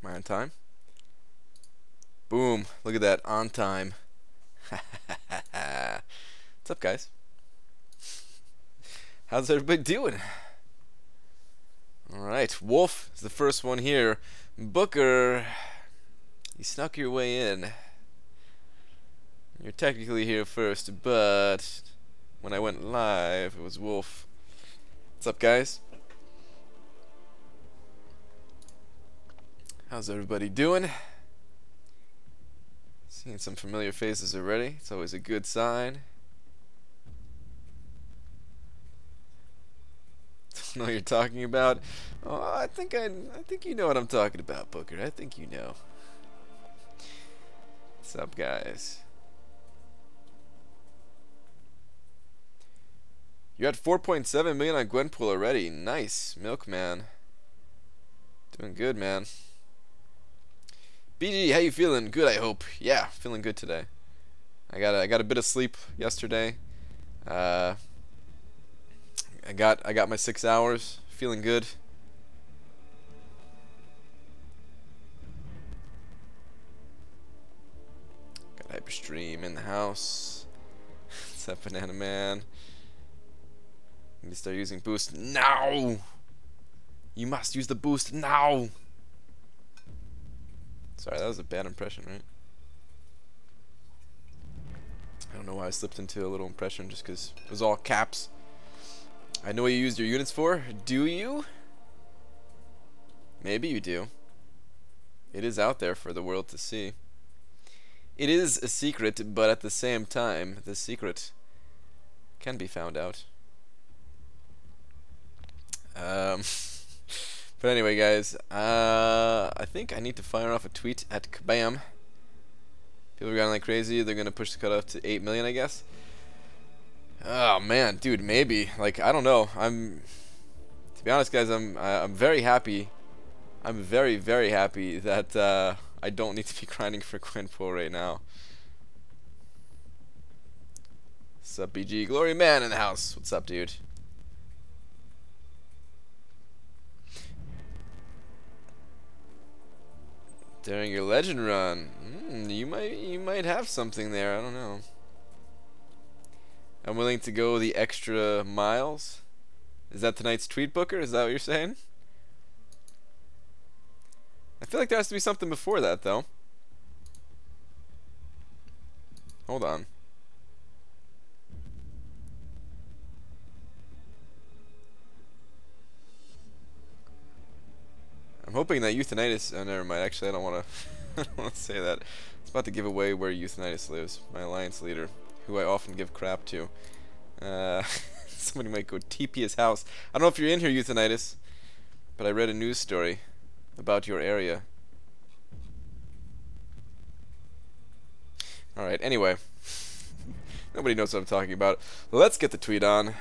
Am I on time? Boom. Look at that. On time. What's up, guys? How's everybody doing? Alright. Wolf is the first one here. Booker, you snuck your way in. You're technically here first, but when I went live, it was Wolf. What's up, guys? How's everybody doing? Seeing some familiar faces already. It's always a good sign. Don't know what you're talking about. Oh, I think you know what I'm talking about, Booker. I think you know. What's up, guys? You're at 4.7 million on Gwenpool already. Nice, Milkman. Doing good, man. BG, how you feeling? Good, I hope. Yeah, feeling good today. I got a bit of sleep yesterday. I got my 6 hours. Feeling good. Got Hyperstream in the house. What's up, Banana Man? Need to start using boost now. You must use the boost now. Sorry, that was a bad impression, right? I don't know why I slipped into a little impression just because it was all caps. I know what you used your units for. Do you? Maybe you do. It is out there for the world to see. It is a secret, but at the same time, the secret can be found out. But anyway, guys, I think I need to fire off a tweet at Kabam. People are going like crazy. They're gonna push the cutoff to 8 million, I guess. Oh man, dude, maybe. Like, I don't know. To be honest, guys, I'm very happy. I'm very, very happy that I don't need to be grinding for Gwenpool right now. What's up, BG? Glory Man in the house. What's up, dude? During your legend run, you might have something there. I don't know. I'm willing to go the extra miles. Is that tonight's tweet, Booker? Is that what you're saying? I feel like there has to be something before that, though. Hold on. I'm hoping that Euthanitis... Oh, never mind. Actually, I don't want to... I don't want to say that. It's about to give away where Euthanitis lives. My alliance leader, who I often give crap to. Somebody might go TP his house. I don't know if you're in here, Euthanitis, but I read a news story about your area. Alright, anyway. Nobody knows what I'm talking about. Let's get the tweet on.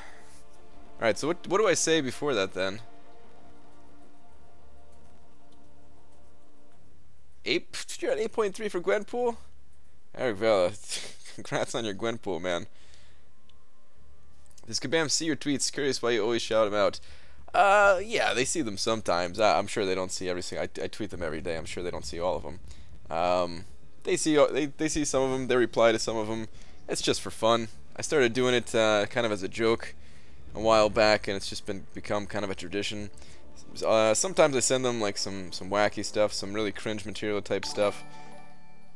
Alright, so what do I say before that, then? You're at 8.3 for Gwenpool? Eric Vela, congrats on your Gwenpool, man. Does Kabam see your tweets? Curious why you always shout them out. Yeah, they see them sometimes. I'm sure they don't see everything. I tweet them every day. I'm sure they don't see all of them. They see some of them. They reply to some of them. It's just for fun. I started doing it kind of as a joke a while back, and it's just become kind of a tradition. Sometimes I send them like some wacky stuff, some really cringe material type stuff.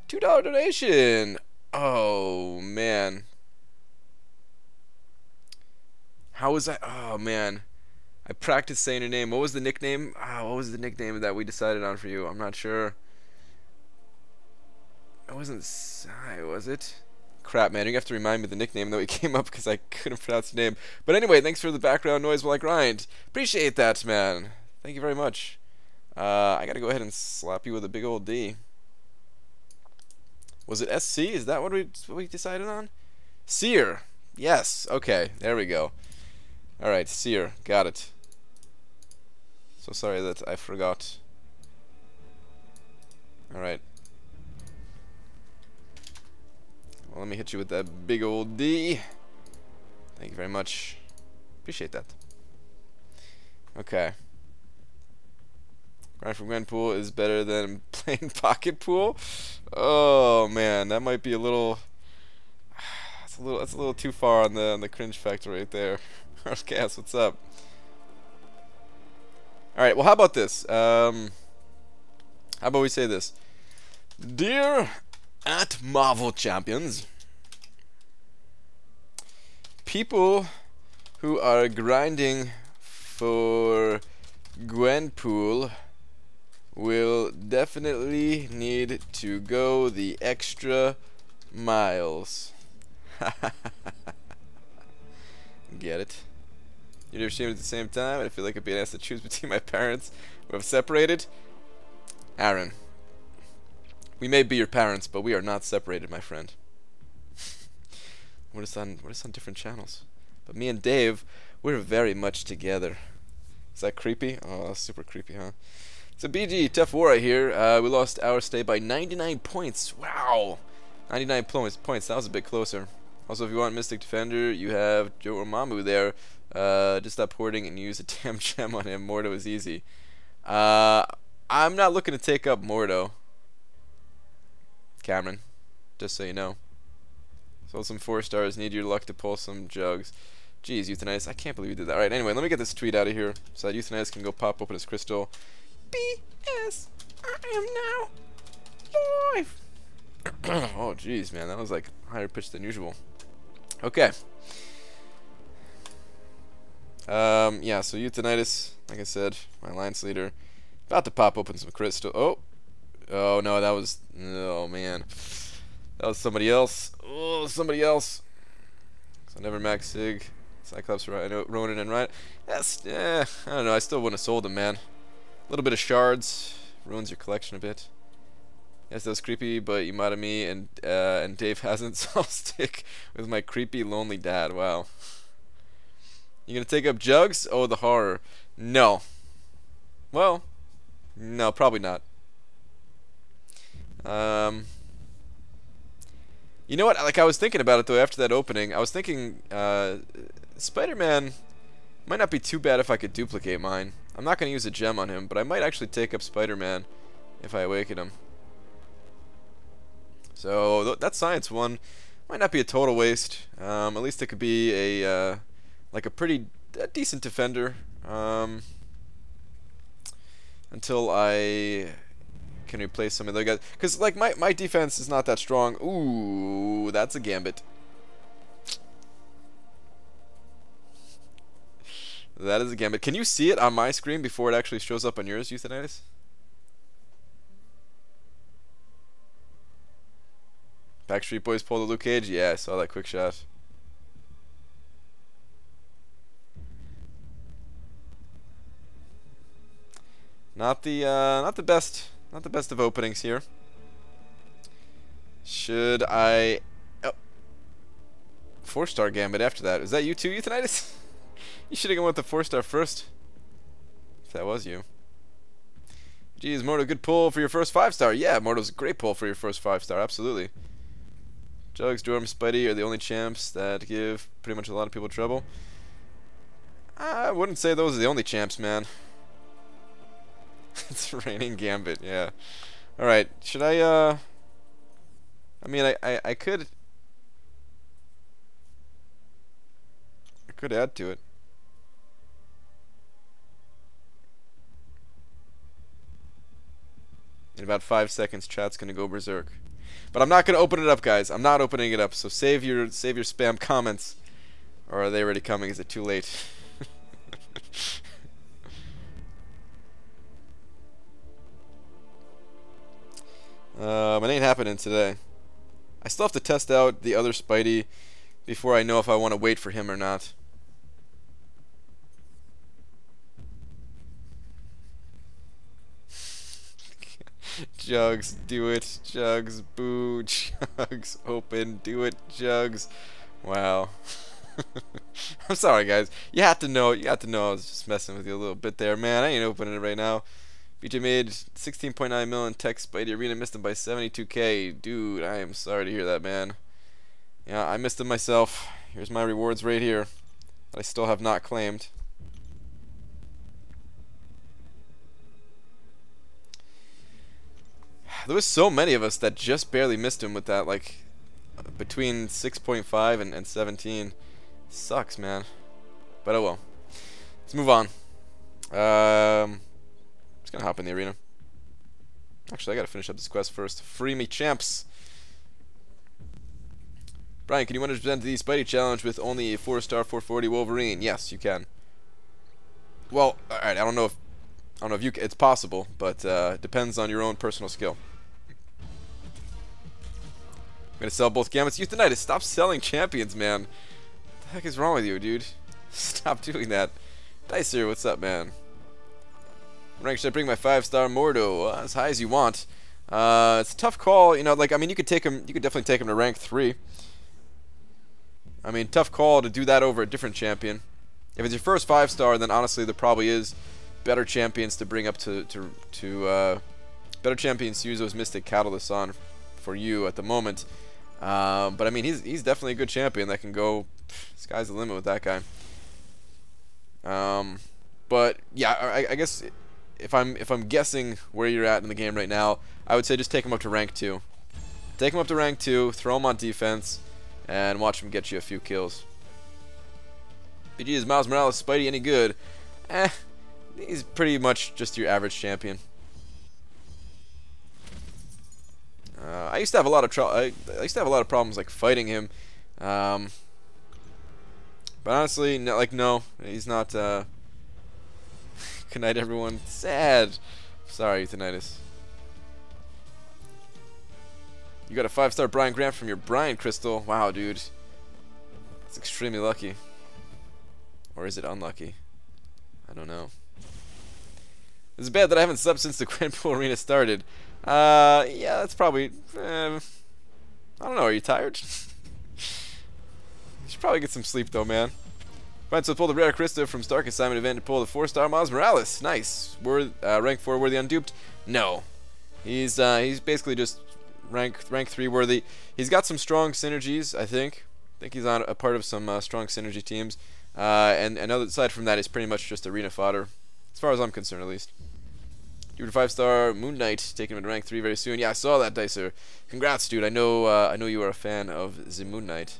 $2 donation. Oh man. How was I? Oh man. I practiced saying your name. What was the nickname? What was the nickname that we decided on for you? I'm not sure. It wasn't Sai, was it? Crap, man. You have to remind me of the nickname, though it came up because I couldn't pronounce your name. But anyway, thanks for the background noise while I grind. Appreciate that, man. Thank you very much. I gotta go ahead and slap you with a big old D. Was it SC? Is that what we decided on? Seer. Yes. Okay. There we go. Alright, Seer. Got it. So sorry that I forgot. Alright. Well, let me hit you with that big old D. Thank you very much. Appreciate that. Okay. Grind from Gwenpool is better than playing Pocket Pool. Oh man, that might be a little. That's a little too far on the cringe factor right there. Gas, what's up? All right, well, how about this? How about we say this? Dear at Marvel Champions, people who are grinding for Gwenpool will definitely need to go the extra miles. Get it? You're never shamed at the same time, and I feel like I'm being asked to choose between my parents who have separated. Aaron, we may be your parents, but we are not separated, my friend. We're just on different channels. But me and Dave, we're very much together. Is that creepy? Oh, that's super creepy, huh? So BG, tough war right here. We lost our stay by 99 points. Wow! 99 points. That was a bit closer. Also, if you want Mystic Defender, you have Joromamu there. Just stop hoarding and use a damn gem on him. Mordo is easy. I'm not looking to take up Mordo, Cameron. Just so you know. Sold some 4 stars. Need your luck to pull some jugs. Jeez, Euthanitis. I can't believe you did that. Alright, anyway, let me get this tweet out of here so that Euthanitis can go pop open his crystal. B.S. I am now live. Oh, jeez, man. That was like higher pitched than usual. Okay. Yeah, so Euthanitis, like I said, my alliance leader, about to pop open some crystal. Oh, no, that was, oh, man. That was somebody else. Oh, somebody else. So never Max Sig, Cyclops, Ronin, and Ryan. Yes, yeah, I don't know. I still wouldn't have sold them, man. A little bit of shards ruins your collection a bit. Yes, that was creepy, but you modded me, and Dave hasn't, so I'll stick with my creepy, lonely dad. Wow. You gonna take up jugs? Oh, the horror. No. Well, no, probably not. You know what? Like, I was thinking about it though after that opening. I was thinking, Spider-Man might not be too bad if I could duplicate mine. I'm not gonna use a gem on him, but I might actually take up Spider-Man if I awaken him. So that science one might not be a total waste. At least it could be a like a pretty decent defender until I can replace some of the other guys. Because like my defense is not that strong. Ooh, that's a gambit. That is a gambit. Can you see it on my screen before it actually shows up on yours, Euthanitis? Backstreet Boys pulled the Luke Cage? Yeah, I saw that quick shot. Not the best of openings here. Should I 4-star gambit after that? Is that you too, Euthanitis? You should have gone with the 4-star first. If that was you. Geez, Mordo, good pull for your first 5-star. Yeah, Mordo's a great pull for your first 5-star, absolutely. Jugs, Dorm, Spidey are the only champs that give pretty much a lot of people trouble. I wouldn't say those are the only champs, man. It's raining Gambit, yeah. Alright, should I mean I could add to it. In about 5 seconds chat's gonna go berserk. But I'm not gonna open it up, guys. I'm not opening it up, so save your spam comments. Or are they already coming? Is it too late? It ain't happening today. I still have to test out the other Spidey before I know if I want to wait for him or not. Jugs, do it. Jugs, boo. Jugs, open. Do it. Jugs. Wow. I'm sorry, guys. You have to know. You have to know I was just messing with you a little bit there, man. I ain't opening it right now. BJ made 16.9 million tech Spidey Arena, missed him by 72k. Dude, I am sorry to hear that, man. Yeah, I missed him myself. Here's my rewards right here that I still have not claimed. There was so many of us that just barely missed him with that, like, between 6.5 and 17. Sucks, man. But oh well. Let's move on. Just gonna hop in the arena. Actually, I gotta finish up this quest first. Free me, champs. Brian, can you 100% the Spidey challenge with only a 4-star 440 Wolverine? Yes, you can. Well, alright, I don't know if you it's possible, but depends on your own personal skill. I'm gonna sell both gamuts. Euthanitis, stop selling champions, man. What the heck is wrong with you, dude? Stop doing that. Dicer, what's up, man? What rank should I bring my 5-star Mordo? As high as you want. It's a tough call, you know. Like, I mean, you could take him. You could definitely take him to rank 3. I mean, tough call to do that over a different champion. If it's your first 5-star, then honestly, there probably is better champions to bring up to better champions to use those Mystic Catalysts on for you at the moment. But I mean, he's definitely a good champion that can go. Sky's the limit with that guy. But yeah, I guess if I'm guessing where you're at in the game right now, I would say just take him up to rank 2. Take him up to rank 2, throw him on defense, and watch him get you a few kills. BG, is Miles Morales Spidey any good? He's pretty much just your average champion. I used to have a lot of I used to have a lot of problems like fighting him. But honestly, no, he's not. Good night, everyone. Sad. Sorry, Euthanitis. You got a 5-star Brian Grant from your Brian Crystal. Wow, dude. It's extremely lucky. Or is it unlucky? I don't know. It's bad that I haven't slept since the Granpool Arena started. Yeah, that's probably. I don't know. Are you tired? You should probably get some sleep, though, man. Right, so pull the rare Krista from Stark Assignment event to pull the 4-star Miles Morales. Nice. Rank 4 worthy unduped? No. He's basically just rank 3 worthy. He's got some strong synergies, I think. I think he's on a part of some strong synergy teams. And aside from that, he's pretty much just arena fodder, as far as I'm concerned, at least. Dude, a 5-star Moon Knight, taking him to rank 3 very soon. Yeah, I saw that, Dicer. Congrats, dude. I know you are a fan of the Moon Knight.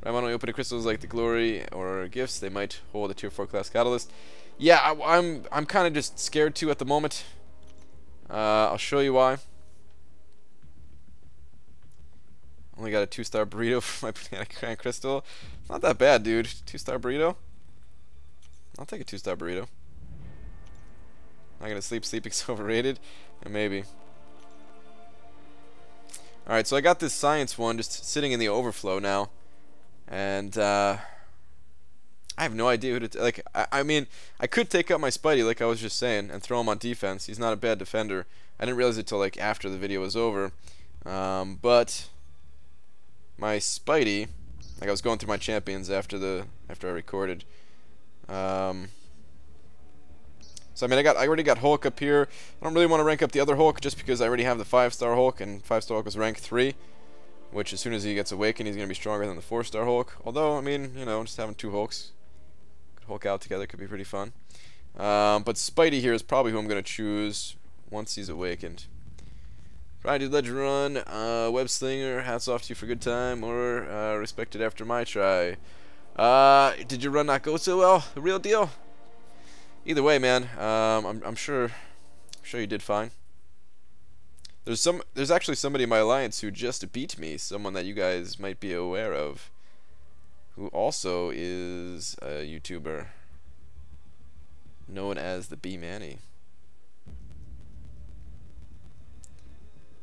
Right, why don't we open the crystals like the glory or gifts? They might hold a tier 4 class catalyst. Yeah, I'm kind of just scared to at the moment. I'll show you why. Only got a 2-star burrito for my banana grand crystal. Not that bad, dude. 2-star burrito. I'll take a 2-star burrito. Not gonna sleep. Sleeping's overrated. Maybe. Alright, so I got this science one just sitting in the overflow now. And I have no idea who to like. I mean, I could take up my Spidey, like I was just saying, and throw him on defense. He's not a bad defender. I didn't realize it till like after the video was over. But my Spidey, like I was going through my champions after I recorded. So I mean, I already got Hulk up here. I don't really want to rank up the other Hulk just because I already have the 5-star Hulk, and 5-star Hulk was rank 3, which as soon as he gets awakened, he's gonna be stronger than the 4-star Hulk. Although I mean, you know, just having 2 Hulks, could Hulk out together could be pretty fun. But Spidey here is probably who I'm gonna choose once he's awakened. Try to Ledger Run, Web Slinger, hats off to you for good time, or respected after my try. Did your run not go so well? The real deal? Either way, man, I'm sure you did fine. There's actually somebody in my alliance who just beat me, someone that you guys might be aware of, who also is a YouTuber known as the B Manny.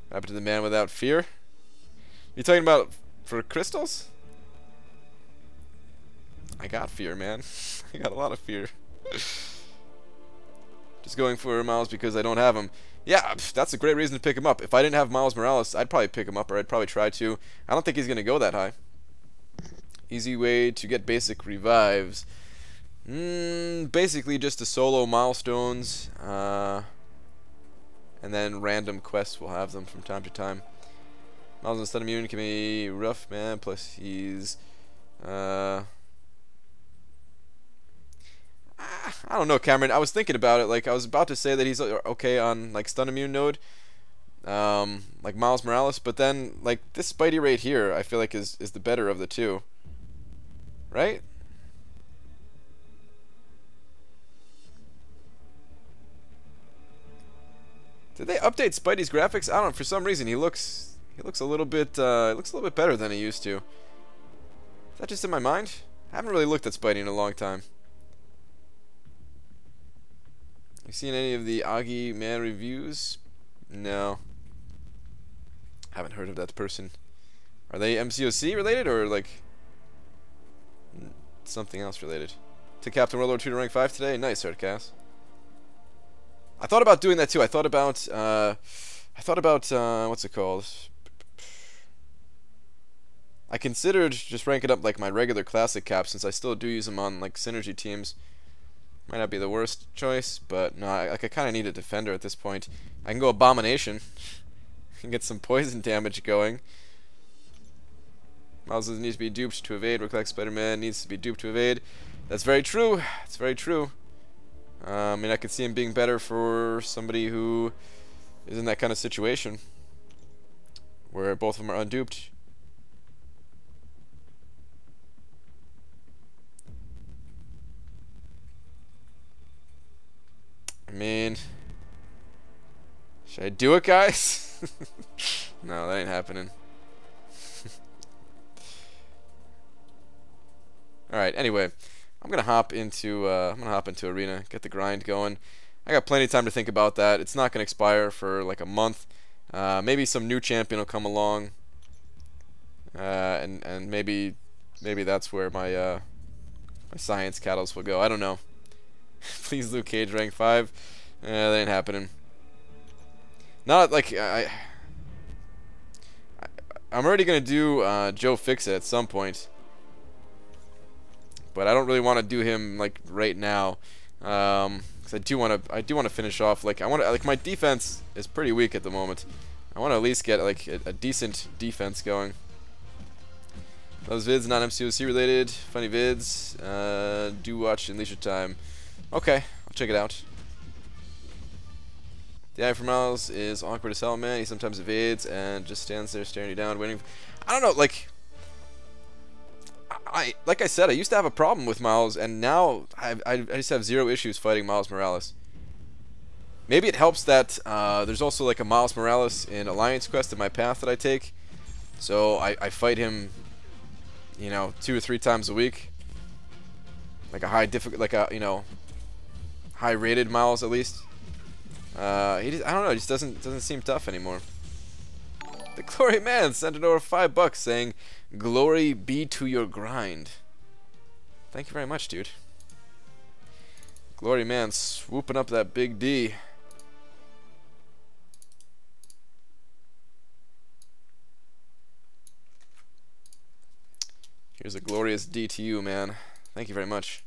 What happened to the man without fear? You talking about for crystals? I got fear, man. I got a lot of fear. Just going for Miles because I don't have him. Yeah, that's a great reason to pick him up. If I didn't have Miles Morales, I'd probably pick him up, or I'd probably try to. I don't think he's going to go that high. Easy way to get basic revives. Basically just a solo milestones, and then random quests will have them from time to time. Miles and stun immune can be rough, man. Plus he's I don't know, Cameron. I was thinking about it. Like, I was about to say that he's okay on like stun immune node, like Miles Morales, but then like this Spidey right here, I feel like is the better of the two, right? Did they update Spidey's graphics? I don't know. For some reason, he looks a little bit better than he used to. Is that just in my mind? I haven't really looked at Spidey in a long time. You seen any of the Augie Man reviews? No. Haven't heard of that person. Are they MCOC related or like something else related? To Captain World War 2 to rank 5 today? Nice, Hardcast. I thought about doing that too. I thought about what's it called? I considered just ranking up like my regular classic caps since I still do use them on like synergy teams. Might not be the worst choice, but no, I kind of need a defender at this point. I can go Abomination and get some poison damage going. Miles doesn't need to be duped to evade. Look like Spider-Man needs to be duped to evade. That's very true. It's very true. I mean, I could see him being better for somebody who is in that kind of situation where both of them are unduped. I mean, should I do it, guys? No, that ain't happening. Alright, anyway, I'm gonna hop into Arena, get the grind going. I got plenty of time to think about that. It's not gonna expire for like a month. Maybe some new champion will come along, and maybe that's where my my science catalyst will go. I don't know. Please, Luke Cage rank 5. That ain't happening. Not like I'm already gonna do Joe Fixit at some point, but I don't really want to do him like right now, because I do want to finish off. Like my defense is pretty weak at the moment. I want to at least get like a decent defense going. Those vids not MCOC related, funny vids. Do watch in leisure time. Okay, I'll check it out. The eye for Miles is awkward as hell, man. He sometimes evades and just stands there staring you down, waiting. I don't know, like I said, I used to have a problem with Miles, and now I just have zero issues fighting Miles Morales. Maybe it helps that there's also like a Miles Morales in Alliance Quest in my path that I take, so I fight him, you know, 2 or 3 times a week, like a high high rated Miles at least. I don't know, he just doesn't seem tough anymore. The Glory Man sent it over $5 saying, "Glory be to your grind." Thank you very much, dude. Glory Man swooping up that big D. Here's a glorious D to you, man. Thank you very much.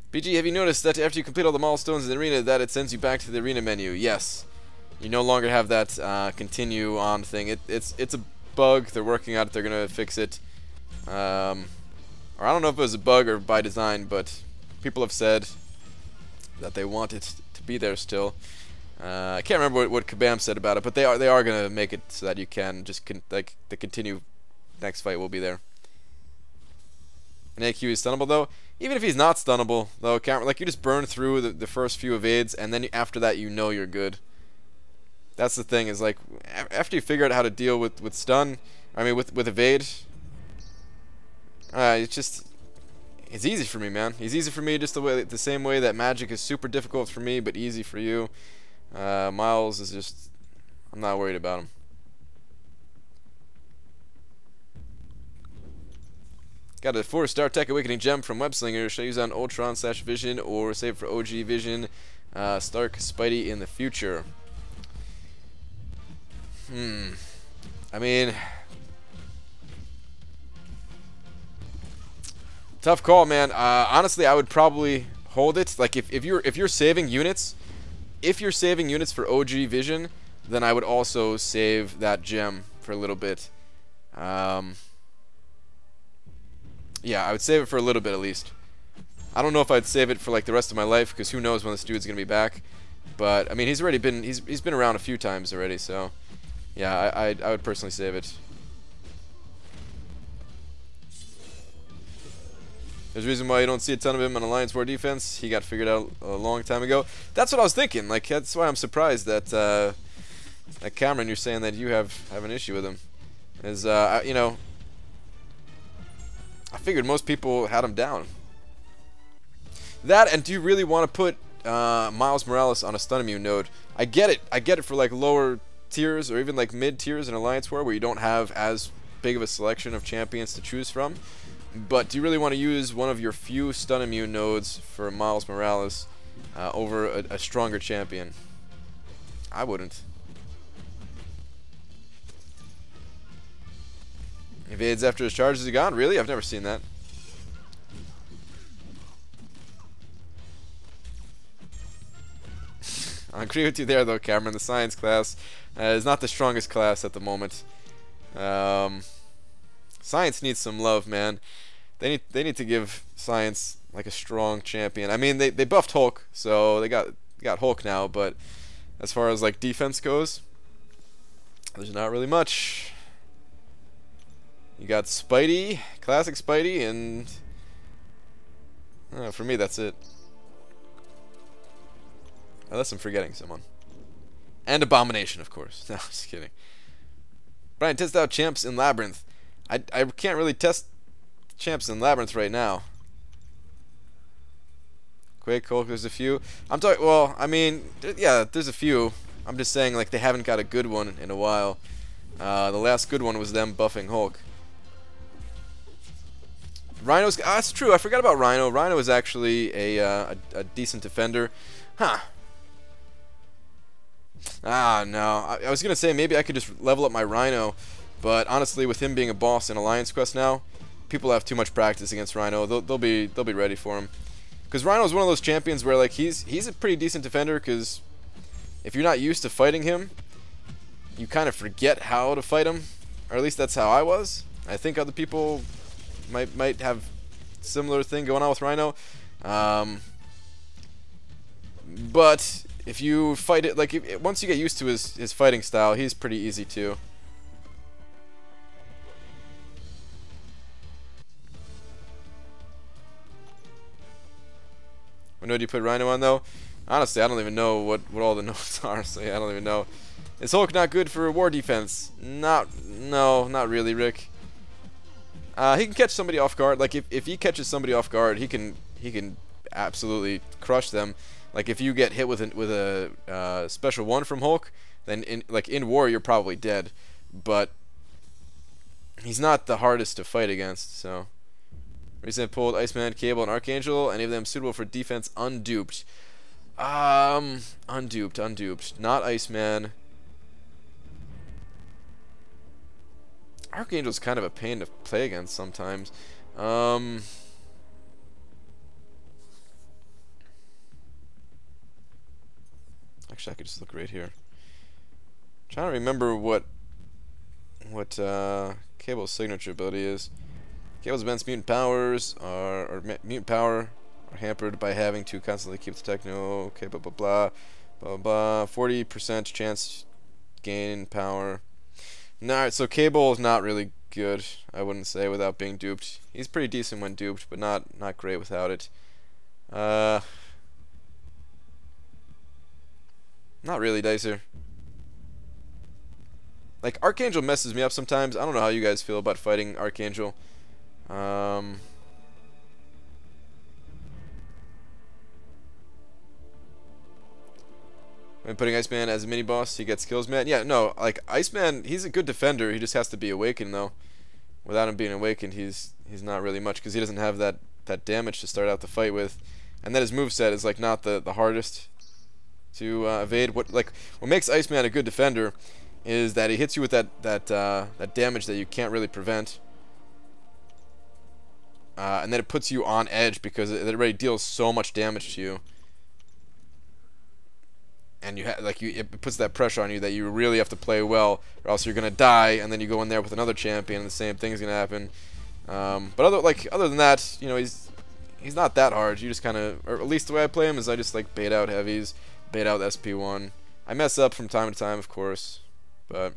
BG, have you noticed that after you complete all the milestones in the arena, that it sends you back to the arena menu? Yes. You no longer have that continue on thing. It's a bug. They're working on it. They're gonna fix it. Or I don't know if it was a bug or by design, but people have said that they want it to be there still. I can't remember what Kabam said about it, but they are gonna make it so that you can just like the continue next fight will be there. An AQ is stunnable though. Even if he's not stunnable though, like you just burn through the first few evades, and then after that you know you're good. That's the thing, is like after you figure out how to deal with stun, I mean with evade, it's easy for me, man. It's easy for me just the same way that magic is super difficult for me but easy for you. Miles is just, I'm not worried about him. Got a 4-star Tech Awakening gem from Webslinger. Should I use on Ultron/Vision or save for OG Vision, Stark, Spidey in the future? I mean, tough call, man. Honestly, I would probably hold it. Like if you're saving units, for OG Vision, then I would also save that gem for a little bit. Yeah, I would save it for a little bit at least. I don't know if I'd save it for like the rest of my life, because who knows when this dude's gonna be back. But I mean, he's been around a few times already, so yeah, I would personally save it. There's a reason why you don't see a ton of him on Alliance War defense. He got figured out a long time ago. That's what I was thinking. Like, that's why I'm surprised that that Cameron, you're saying that you have an issue with him. Is you know, I figured most people had him down. That, and do you really want to put Miles Morales on a stun immune node? I get it for like lower tiers or even like mid tiers in Alliance War where you don't have as big of a selection of champions to choose from. But do you really want to use one of your few stun immune nodes for Miles Morales over a stronger champion? I wouldn't. Evades after his charges are gone? Really? I've never seen that. I agree with you there, though, Cameron. The science class is not the strongest class at the moment. Science needs some love, man. They need to give Science like a strong champion. I mean, they buffed Hulk, so they got Hulk now. But as far as like defense goes, there's not really much. You got Spidey, classic Spidey, and for me that's it. Unless I'm forgetting someone. And Abomination, of course. No, just kidding. Brian, test out champs in Labyrinth. I can't really test champs in Labyrinth right now. Quake, Hulk, there's a few. I'm talking, well, I mean, yeah, there's a few. I'm just saying, like, they haven't got a good one in a while. The last good one was them buffing Hulk. Rhino's, that's true, I forgot about Rhino. Rhino is actually a decent defender. Huh. Ah, no. I was going to say maybe I could just level up my Rhino, but honestly, with him being a boss in Alliance Quest now, people have too much practice against Rhino. They'll be ready for him. Because Rhino is one of those champions where like he's a pretty decent defender, because if you're not used to fighting him, you kind of forget how to fight him. Or at least that's how I was. I think other people might have similar thing going on with Rhino. But if you fight it, like once you get used to his fighting style, he's pretty easy too. What node do you put Rhino on though? Honestly, I don't even know what all the nodes are, so yeah, I don't even know. Is Hulk not good for war defense? No, not really, Rick. He can catch somebody off guard. Like if he catches somebody off guard, he can absolutely crush them. Like if you get hit with a special one from Hulk, then in war you're probably dead. But he's not the hardest to fight against. So recently pulled Iceman, Cable, and Archangel. Any of them suitable for defense? Unduped. Unduped. Not Iceman. Archangel's kind of a pain to play against sometimes. Actually, I could just look right here. I'm trying to remember what Cable's signature ability is. Cable's immense mutant powers mutant power are hampered by having to constantly keep the techno. Okay, blah blah blah blah blah. 40% chance gain power. Alright, so Cable is not really good, I wouldn't say, without being duped. He's pretty decent when duped, but not great without it. Not really, Dicer. Like, Archangel messes me up sometimes. I don't know how you guys feel about fighting Archangel. When putting Iceman as a mini-boss, he gets kills, man. Yeah, no, like, Iceman, he's a good defender. He just has to be awakened, though. Without him being awakened, he's not really much, because he doesn't have that damage to start out the fight with. And then his moveset is, like, not the hardest to evade. What makes Iceman a good defender is that he hits you with that damage that you can't really prevent. And then it puts you on edge, because it already deals so much damage to you. And it puts that pressure on you that you really have to play well, or else you're gonna die. And then you go in there with another champion, and the same thing is gonna happen. But other than that, you know, he's not that hard. You just kind of, or at least the way I play him is I just like bait out heavies, bait out SP1. I mess up from time to time, of course, but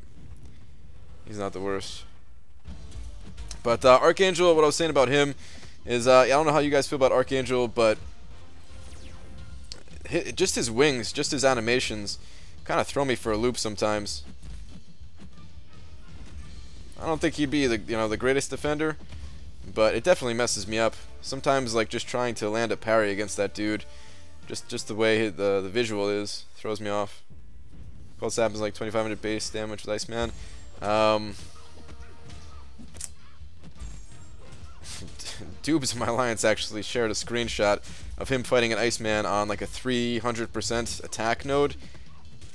he's not the worst. But Archangel, what I was saying about him is, I don't know how you guys feel about Archangel, but just his wings, just his animations, kind of throw me for a loop sometimes. I don't think he'd be the greatest defender, but it definitely messes me up. Sometimes like just trying to land a parry against that dude, just the way the visual is, throws me off. Pulse happens like 2500 base damage with Iceman. Dubes in my alliance actually shared a screenshot of him fighting an Iceman on like a 300% attack node,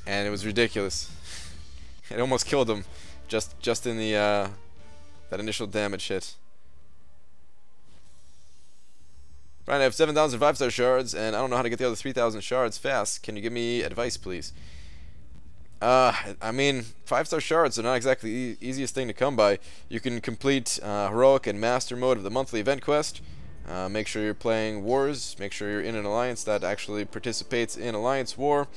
and it was ridiculous. It almost killed him just in the that initial damage hit. Brian, I have 7,000 5-star shards, and I don't know how to get the other 3,000 shards fast. Can you give me advice, please? I mean, 5-star shards are not exactly the easiest thing to come by. You can complete Heroic and Master mode of the monthly event quest. Make sure you're playing wars. Make sure you're in an alliance that actually participates in alliance war.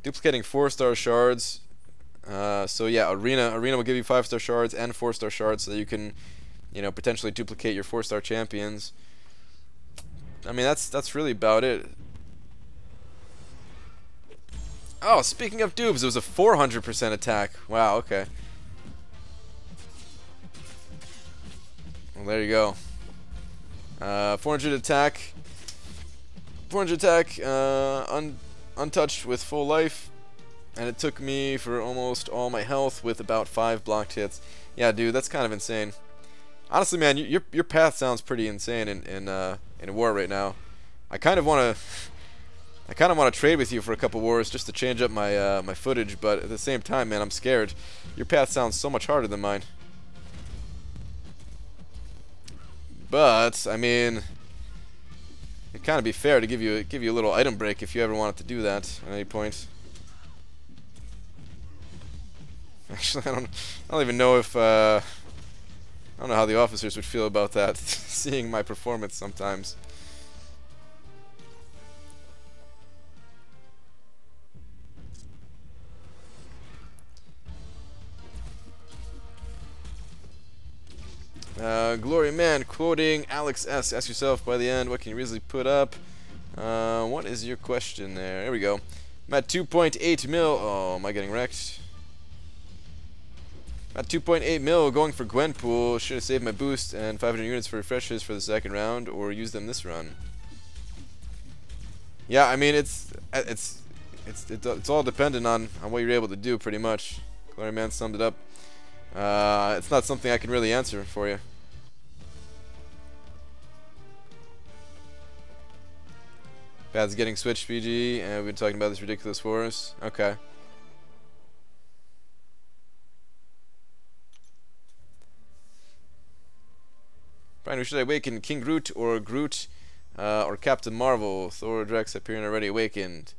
Duplicating 4-star shards. So yeah, Arena will give you 5-star shards and 4-star shards, so that you can, potentially duplicate your 4-star champions. I mean, that's really about it. Oh, speaking of dupes, it was a 400% attack. Wow, okay. Well, there you go. 400 attack. 400 attack, untouched with full life. And it took me for almost all my health with about 5 blocked hits. Yeah, dude, that's kind of insane. Honestly, man, your path sounds pretty insane in war right now. I kind of want to trade with you for a couple wars just to change up my my footage, but at the same time, man, I'm scared. Your path sounds so much harder than mine. But I mean, it'd kind of be fair to give you a little item break if you ever wanted to do that at any point. Actually, I don't even know if I don't know how the officers would feel about that, seeing my performance sometimes. Glory Man quoting Alex S. Ask yourself by the end, what can you reasonably put up? What is your question there? There we go. I'm at 2.8 mil. Oh, am I getting wrecked? I'm at 2.8 mil going for Gwenpool. Should have saved my boost and 500 units for refreshes for the second round, or use them this run. Yeah, I mean it's all dependent on what you're able to do, pretty much. Glory Man summed it up. It's not something I can really answer for you. Bad's getting switched, PG, and we've been talking about this ridiculous force. Okay. Brian, should I awaken King Groot or or Captain Marvel? Thor or Drax appearing already awakened.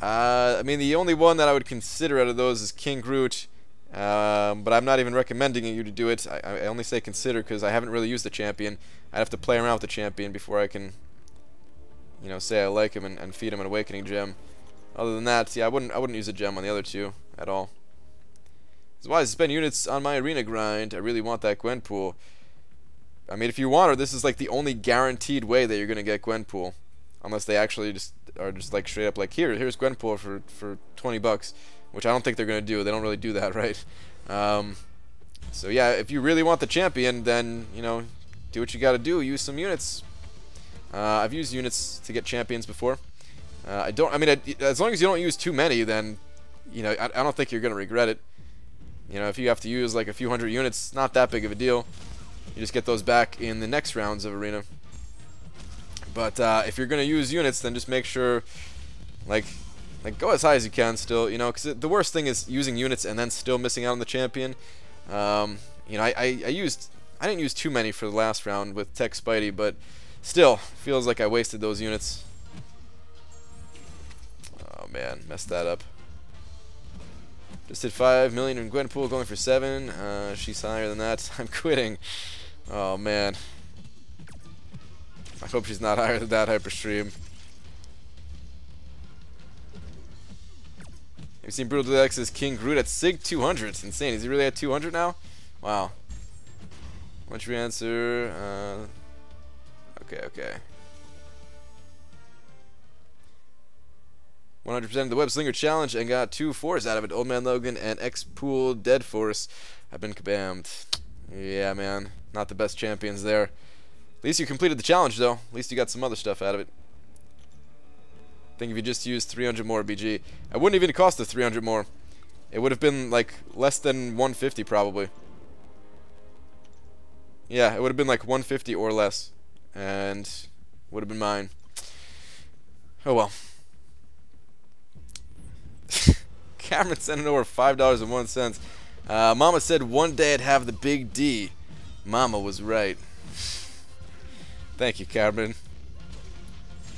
I mean, the only one that I would consider out of those is King Groot. But I'm not even recommending you to do it. I only say consider because I haven't really used the champion. I'd have to play around with the champion before I can, say I like him and feed him an awakening gem. Other than that, yeah, I wouldn't use a gem on the other two at all. It's wise to spend units on my arena grind. I really want that Gwenpool. I mean, if you want her, this is like the only guaranteed way that you're gonna get Gwenpool, unless they actually are just like straight up like, here's Gwenpool for 20 bucks. Which I don't think they're going to do. They don't really do that, right? So yeah, if you really want the champion, then, do what you got to do. Use some units. I've used units to get champions before. I mean, as long as you don't use too many, then, I don't think you're going to regret it. If you have to use like a few hundred units, not that big of a deal. You just get those back in the next rounds of Arena. But if you're going to use units, then just make sure, like go as high as you can still, because the worst thing is using units and then still missing out on the champion. I didn't use too many for the last round with Tech Spidey, but still feels like I wasted those units. Oh man, messed that up. Just hit 5 million in Gwenpool, going for 7. She's higher than that. I'm quitting. Oh man. I hope she's not higher than that Hyperstream. You've seen Brutal Deluxe's King Groot at Sig 200. It's insane. Is he really at 200 now? Wow. What's your answer? Okay. 100% of the Web Slinger Challenge and got 2 4s out of it. Old Man Logan and X-Pool Dead Force have been kabammed. Yeah, man. Not the best champions there. At least you completed the challenge, though. At least you got some other stuff out of it. I think if you just used 300 more BG, it wouldn't even cost the 300 more. It would have been like less than 150 probably. Yeah, it would have been like 150 or less, and would have been mine. Oh well. Cameron sent it over $5.01. Mama said one day I'd have the big D. Mama was right. Thank you, Cameron.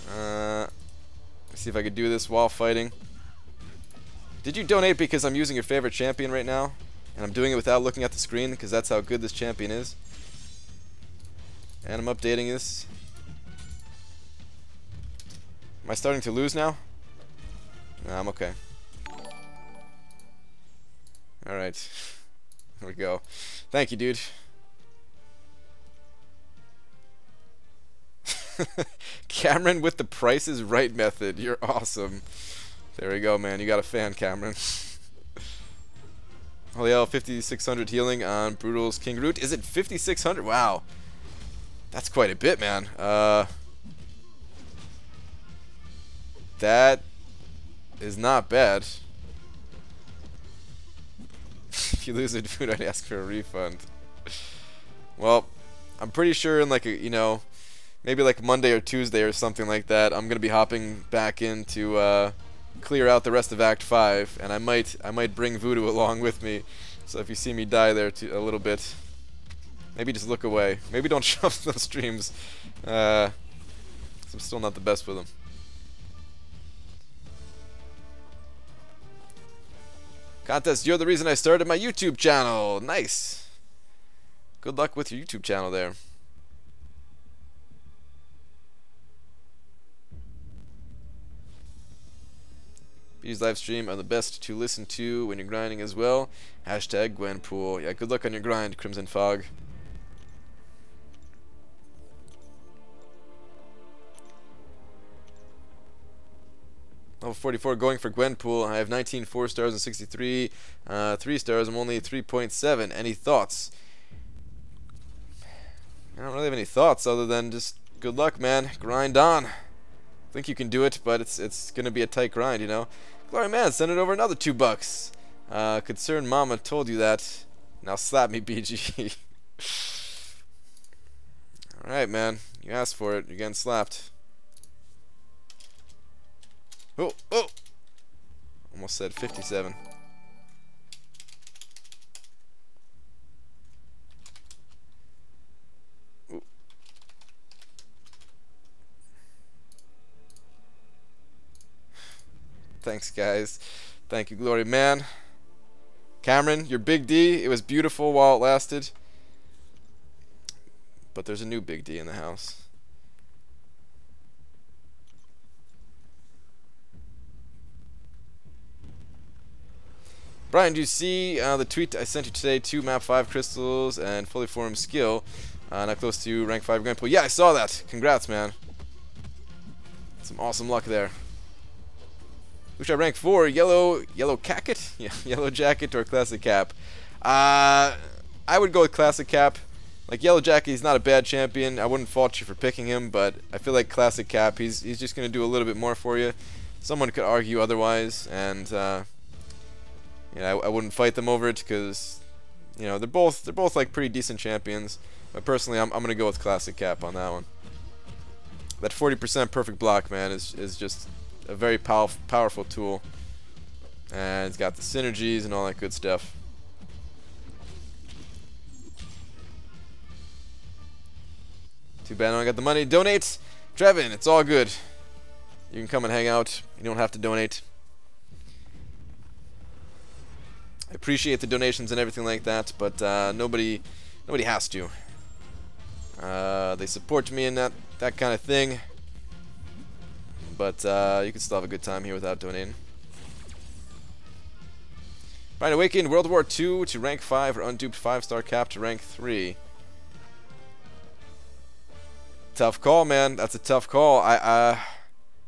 Let's see if I could do this while fighting. Did you donate because I'm using your favorite champion right now? And I'm doing it without looking at the screen because that's how good this champion is. And I'm updating this. Am I starting to lose now? No, I'm okay. Alright. Here we go. Thank you, dude. Cameron with the Price is Right method. You're awesome. There we go, man. You got a fan, Cameron. Holy hell, 5,600 healing on Brutal's King Root. Is it 5,600? Wow. That's quite a bit, man. That is not bad. If you lose in food, I'd ask for a refund. Well, I'm pretty sure in like a, you know, maybe like Monday or Tuesday or something like that, I'm gonna be hopping back in to clear out the rest of Act 5, and I might bring Voodoo along with me. So if you see me die there a little bit, maybe just look away. Maybe don't show up those streams. 'Cause I'm still not the best with them. Contest, you're the reason I started my YouTube channel. Nice. Good luck with your YouTube channel there. These live stream are the best to listen to when you're grinding as well. Hashtag Gwenpool. Yeah, good luck on your grind, Crimson Fog. Level 44 going for Gwenpool. I have 19 4 stars and 63 3 stars. I'm only 3.7. Any thoughts? I don't really have any thoughts other than just good luck, man. Grind on. I think you can do it, but it's gonna be a tight grind, you know. Glory man, send it over another $2. Concerned mama told you that. Now slap me, BG. All right, man. You asked for it. You're getting slapped. Oh, oh! Almost said 57. Ooh. Thanks, guys. Thank you, Glory Man. Cameron, your Big D, it was beautiful while it lasted. But there's a new Big D in the house. Brian, do you see the tweet I sent you today? 2 map 5 crystals and fully formed skill. Not close to rank 5 grand pool. Yeah, I saw that. Congrats, man. Some awesome luck there. Who should I rank for? Yellow Jacket? Yeah, Yellow Jacket or Classic Cap? I would go with Classic Cap. Like Yellow Jacket, he's not a bad champion. I wouldn't fault you for picking him, but I feel like Classic Cap, he's just gonna do a little bit more for you. Someone could argue otherwise, and you know, I wouldn't fight them over it because, you know, they're both like pretty decent champions. But personally, I'm gonna go with Classic Cap on that one. That 40% perfect block, man, is just a very powerful tool, and it's got the synergies and all that good stuff. Too bad I don't got the money to donate. Trevin, it's all good. You can come and hang out. You don't have to donate. I appreciate the donations and everything like that, but nobody has to. They support me in that kind of thing. But you can still have a good time here without donating. Right, awakened World War II to rank 5 or unduped 5-star cap to rank 3. Tough call, man. That's a tough call.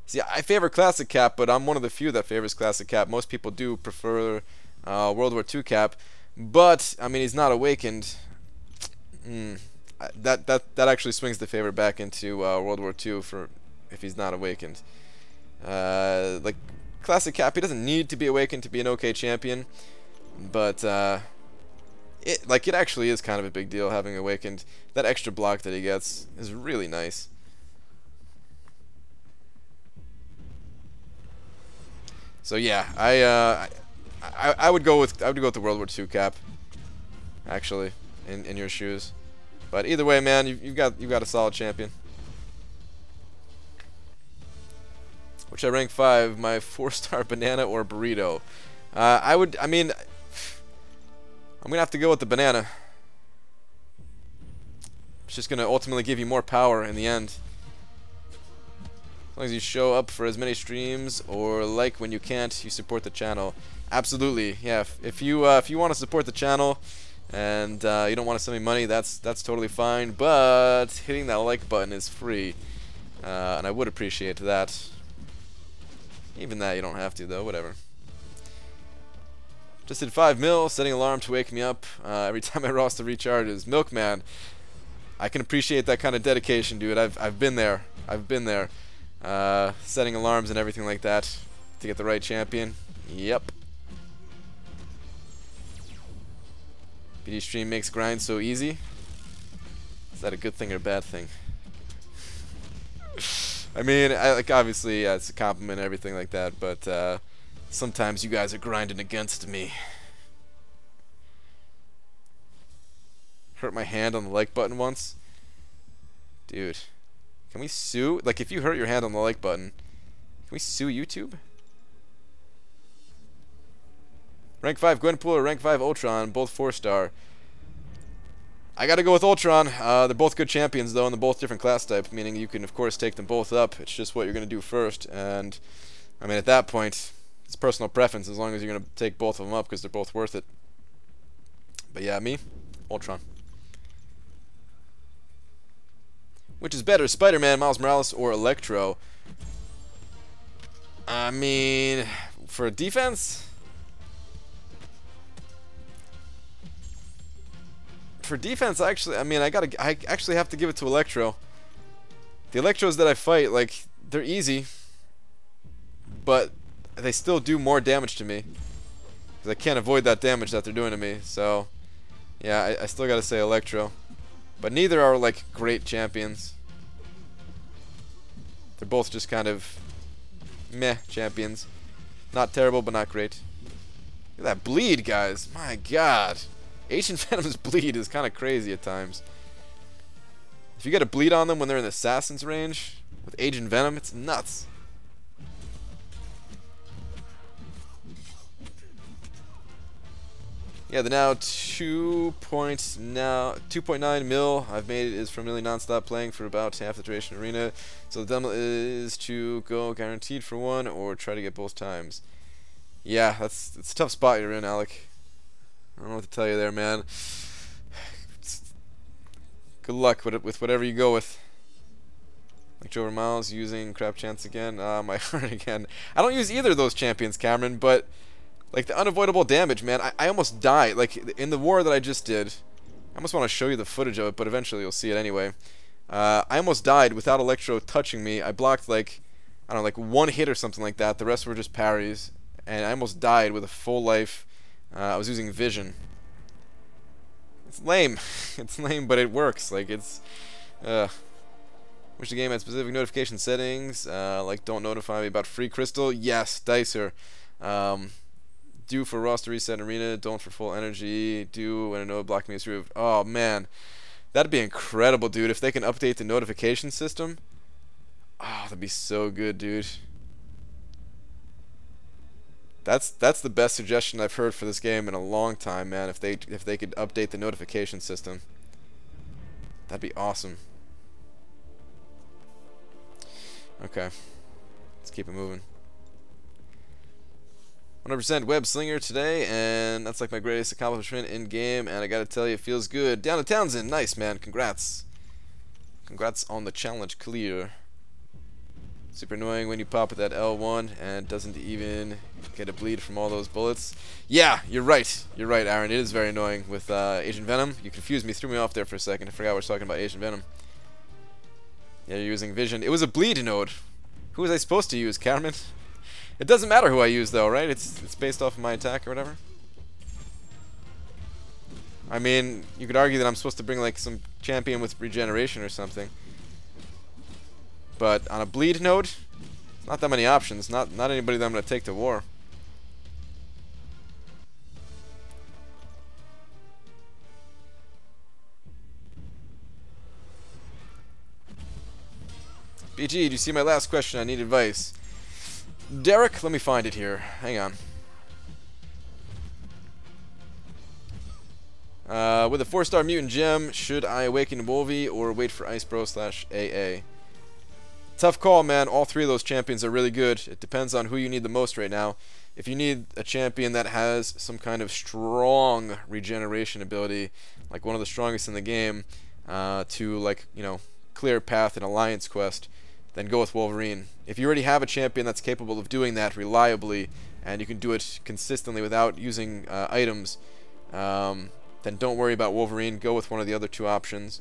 See, I favor classic cap, but I'm one of the few that favors classic cap. Most people do prefer World War II cap, but I mean he's not awakened. That actually swings the favor back into World War II for if he's not awakened. Like classic cap, he doesn't need to be awakened to be an okay champion, but it actually is kind of a big deal having awakened. That extra block that he gets is really nice. So yeah, I would go with the World War II cap, actually, in your shoes. But either way, man, you've got a solid champion. Which I rank 5, my 4-star banana or burrito. I mean, I'm gonna have to go with the banana. It's just gonna ultimately give you more power in the end. As long as you show up for as many streams or like when you can't, you support the channel. Absolutely, yeah. If you want to support the channel and you don't want to send me money, that's totally fine. But hitting that like button is free, and I would appreciate that. Even that you don't have to though. Whatever. Just did 5 mil, setting alarm to wake me up every time my roster recharges. Milkman, I can appreciate that kind of dedication, dude. I've been there. I've been there. Setting alarms and everything like that to get the right champion. Yep. BD stream makes grind so easy. Is that a good thing or a bad thing? I mean, like obviously, yeah, it's a compliment and everything like that, but sometimes you guys are grinding against me. Hurt my hand on the like button once. Dude, can we sue? Like, if you hurt your hand on the like button, can we sue YouTube? Rank 5 Gwenpool or rank 5 Ultron, both 4-star. I gotta go with Ultron. They're both good champions though, and they're both different class types, meaning you can of course take them both up. It's just what you're gonna do first, and I mean at that point, it's personal preference as long as you're gonna take both of them up because they're both worth it. But yeah, me, Ultron. Which is better, Spider-Man, Miles Morales, or Electro? I mean, for defense? For defense, actually, I mean, I actually have to give it to Electro. The Electros that I fight, like, they're easy, but they still do more damage to me. Because I can't avoid that damage that they're doing to me, so, yeah, I still gotta say Electro. But neither are, like, great champions. They're both just kind of meh champions. Not terrible, but not great. Look at that bleed, guys. My god. Ancient Venom's bleed is kind of crazy at times. If you get a bleed on them when they're in the Assassin's range, with Agent Venom, it's nuts. Yeah, the now 2.9 mil I've made is from really non-stop playing for about half the duration arena. So the dilemma is to go guaranteed for one or try to get both times. Yeah, it's a tough spot you're in, Alec. I don't know what to tell you there, man. Good luck with whatever you go with. Like Joe Miles using crap chance again. My heart again. I don't use either of those champions, Cameron, but like the unavoidable damage, man. I almost died. Like in the war that I just did. I almost want to show you the footage of it, but eventually you'll see it anyway. I almost died without Electro touching me. I blocked like, I don't know, like one hit or something like that. The rest were just parries. And I almost died with a full life. I was using Vision. It's lame. It's lame, but it works. Like, it's... Wish the game had specific notification settings. Like, don't notify me about free crystal. Yes, Dicer. Do for roster reset arena. Don't for full energy. Do when a node block me is removed. Oh, man. That'd be incredible, dude. If they can update the notification system. Oh, that'd be so good, dude. That's the best suggestion I've heard for this game in a long time, man. If they could update the notification system, That'd be awesome. Okay. Let's keep it moving. 100% web slinger today, and that's like my greatest accomplishment in game, and I gotta tell you, it feels good. Down to Townsend, nice man, congrats. Congrats on the challenge clear. Super annoying when you pop at that L1 and doesn't even get a bleed from all those bullets. Yeah, you're right, Aaron, it is very annoying with Agent Venom. You confused me, threw me off there for a second, I forgot we were talking about Agent Venom. Yeah, you're using Vision. It was a bleed node. Who was I supposed to use, Carmen? It doesn't matter who I use though, right? It's based off of my attack or whatever. I mean, you could argue that I'm supposed to bring like some champion with regeneration or something. But on a bleed node, not that many options. Not anybody that I'm gonna take to war. BG, did you see my last question? I need advice. Derek, let me find it here. Hang on. With a 4-star mutant gem, should I awaken Wolvie or wait for Icebro/AA? Tough call, man. All three of those champions are really good. It depends on who you need the most right now. If you need a champion that has some kind of strong regeneration ability, like one of the strongest in the game, to like, you know, clear path in Alliance Quest, then go with Wolverine. If you already have a champion that's capable of doing that reliably, and you can do it consistently without using items, then don't worry about Wolverine. Go with one of the other two options.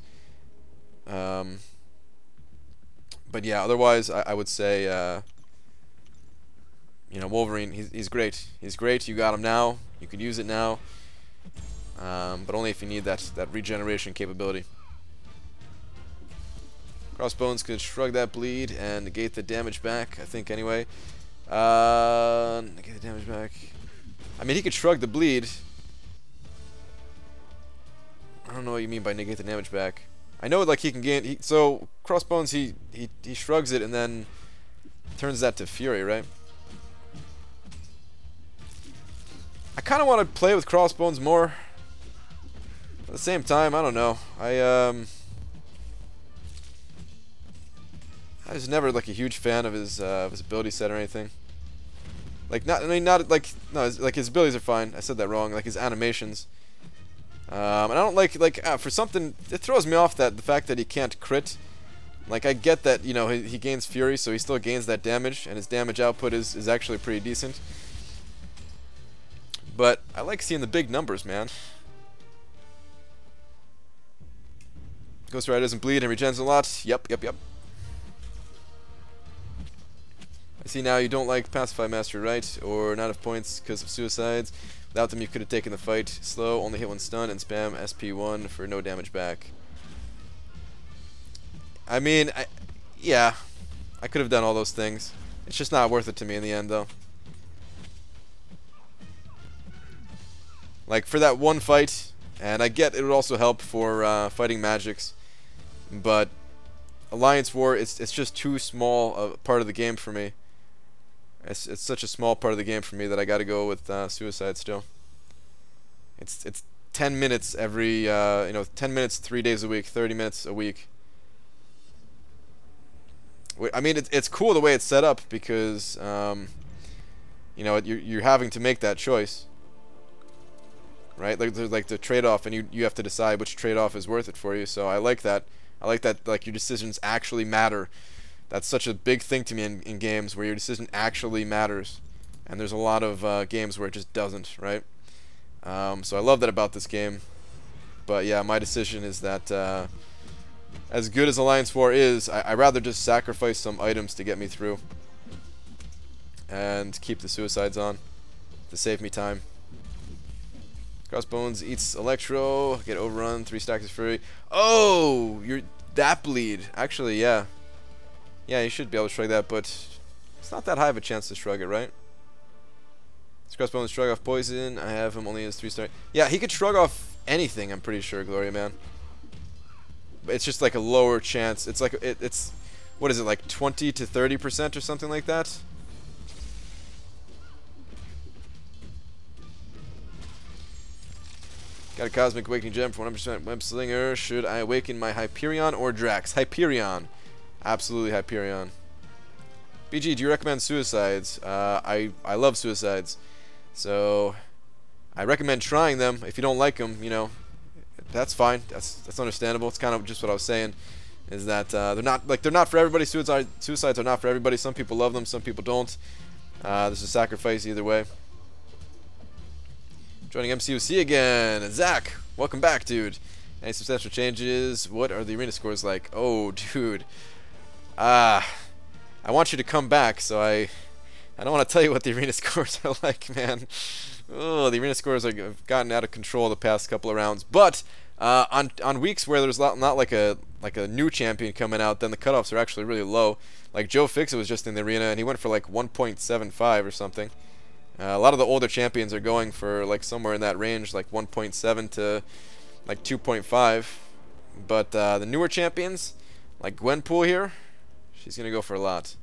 But yeah, otherwise, I would say, you know, Wolverine, he's great. He's great. You got him now. You can use it now. But only if you need that regeneration capability. Crossbones could shrug that bleed and negate the damage back, I think, anyway. Negate the damage back. I mean, he could shrug the bleed. I don't know what you mean by negate the damage back. I know, like, he can gain... so, Crossbones, he shrugs it and then turns that to Fury, right? I kind of want to play with Crossbones more. At the same time, I don't know. I was never like a huge fan of his ability set or anything. Like not like his abilities are fine. I said that wrong. Like his animations. And I don't like for something it throws me off that the fact that he can't crit. Like I get that, you know, he gains Fury, so he still gains that damage, and his damage output is actually pretty decent. But I like seeing the big numbers, man. Ghost Rider doesn't bleed and regens a lot. Yep. I see now you don't like Pacify Mastery, right? Or not have points because of suicides. Without them you could have taken the fight slow, only hit one stun, and spam SP1 for no damage back. I mean, yeah, I could have done all those things. It's just not worth it to me in the end, though. Like, for that one fight, and I get it would also help for fighting magics, but Alliance War, it's just too small a part of the game for me. It's such a small part of the game for me that I got to go with suicide still. It's 10 minutes every 10 minutes 3 days a week, 30 minutes a week. I mean, it's cool the way it's set up because you know, you're having to make that choice, right? Like there's like the trade-off, and you have to decide which trade-off is worth it for you. So I like that. I like that, like, your decisions actually matter. That's such a big thing to me in games, where your decision actually matters. And there's a lot of games where it just doesn't, right? So I love that about this game. But yeah, my decision is that as good as Alliance War is, I'd rather just sacrifice some items to get me through. And keep the suicides on to save me time. Crossbones eats Electro, get overrun, 3 stacks of Fury. Oh, you're that bleed. Actually, yeah. Yeah, you should be able to shrug that, but it's not that high of a chance to shrug it, right? Does Crossbones shrug off poison? I have him only as 3-star. Yeah, he could shrug off anything, I'm pretty sure, Gloria Man. But it's just like a lower chance. It's like, it's, what is it, like 20 to 30% or something like that? Got a Cosmic Awakening Gem for 100% Web Slinger. Should I awaken my Hyperion or Drax? Hyperion. Absolutely Hyperion. BG, do you recommend suicides? I love suicides. So, I recommend trying them. If you don't like them, you know, that's fine. That's understandable. It's kind of just what I was saying. Is that they're not for everybody. Suicides are not for everybody. Some people love them, some people don't. There's a sacrifice either way. Joining MCUC again, Zach. Welcome back, dude. Any substantial changes? What are the arena scores like? Oh, dude. I want you to come back, so I don't want to tell you what the arena scores are like, man. Oh, the arena scores have gotten out of control the past couple of rounds. But on weeks where there's not like a new champion coming out, then the cutoffs are actually really low. Like Joe Fixit was just in the arena, and he went for like 1.75 or something. A lot of the older champions are going for like somewhere in that range, like 1.7 to like 2.5. But the newer champions, like Gwenpool here, she's gonna go for a lot.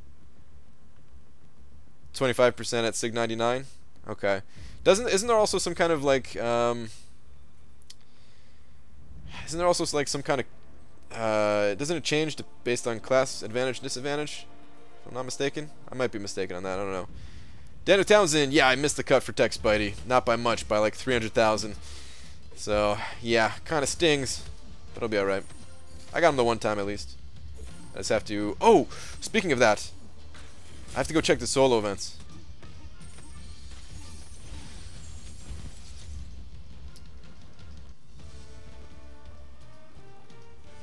25% at Sig 99. Okay. Isn't there also some kind of like isn't there also like some kind of doesn't it change based on class advantage disadvantage? If I'm not mistaken. I might be mistaken on that. I don't know. Daniel Townsend, yeah, I missed the cut for Tech Spidey. Not by much, by like 300,000. So, yeah, kind of stings, but it'll be alright. I got him the one time at least. I just have to... Oh! Speaking of that, I have to go check the solo events.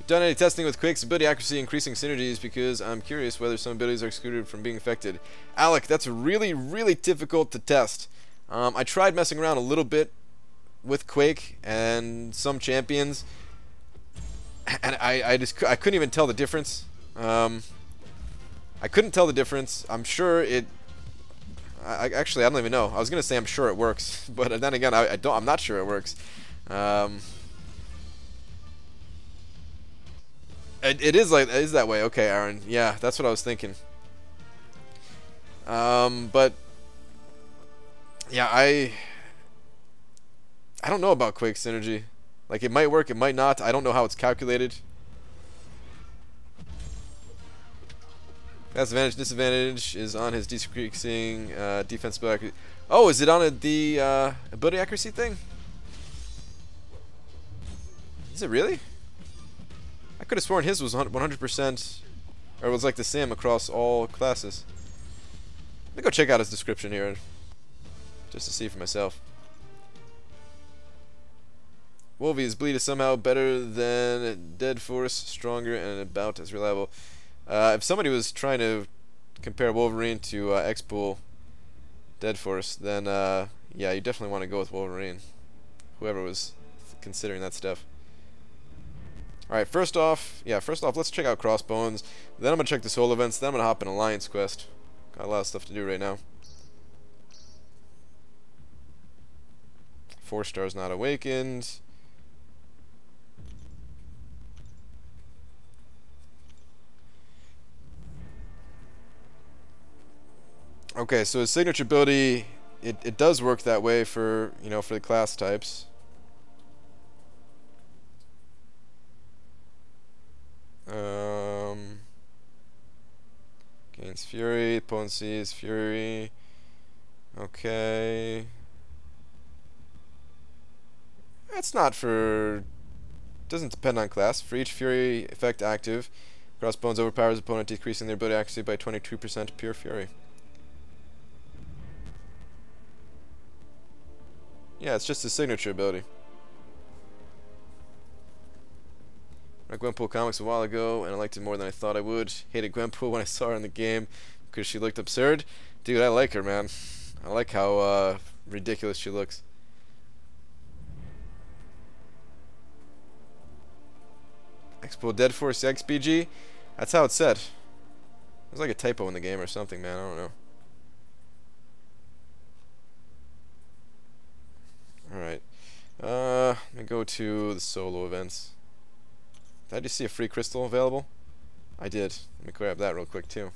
Done any testing with Quake's ability accuracy increasing synergies because I'm curious whether some abilities are excluded from being affected. Alec, that's really, really difficult to test. I tried messing around a little bit with Quake and some champions, and I couldn't even tell the difference. I couldn't tell the difference. I'm sure it... Actually, I don't even know. I was gonna say I'm sure it works, but then again, I'm not sure it works. It is that way. Okay, Aaron. Yeah, that's what I was thinking. But yeah, I don't know about Quake synergy. Like, it might work, it might not. I don't know how it's calculated. That's advantage, disadvantage is on his decreasing defense ability accuracy. Oh, is it on the ability accuracy thing? Is it really? I could have sworn his was 100%, or was like the same across all classes. Let me go check out his description here, just to see for myself. Wolvie's bleed is somehow better than Dead Force, stronger and about as reliable. If somebody was trying to compare Wolverine to X-Pool Dead Force, then yeah, you definitely want to go with Wolverine. Whoever was considering that stuff. Alright, first off, let's check out Crossbones. Then I'm going to check the solo events. Then I'm going to hop in Alliance Quest. Got a lot of stuff to do right now. 4 stars not awakened. Okay, so his signature ability, it does work that way for, you know, for the class types. Gains Fury, potency is Fury. Okay. That's not for... Doesn't depend on class. For each Fury effect active, Crossbones overpowers opponent, decreasing their ability accuracy by 22% pure Fury. Yeah, it's just his signature ability. I read Gwenpool comics a while ago, and I liked it more than I thought I would. Hated Gwenpool when I saw her in the game because she looked absurd. Dude, I like her, man. I like how ridiculous she looks. X-Pool Dead Force XBG? That's how it's said. There's like a typo in the game or something, man. I don't know. Alright. Let me go to the solo events. Did I just see a free crystal available? I did. Let me grab that real quick too.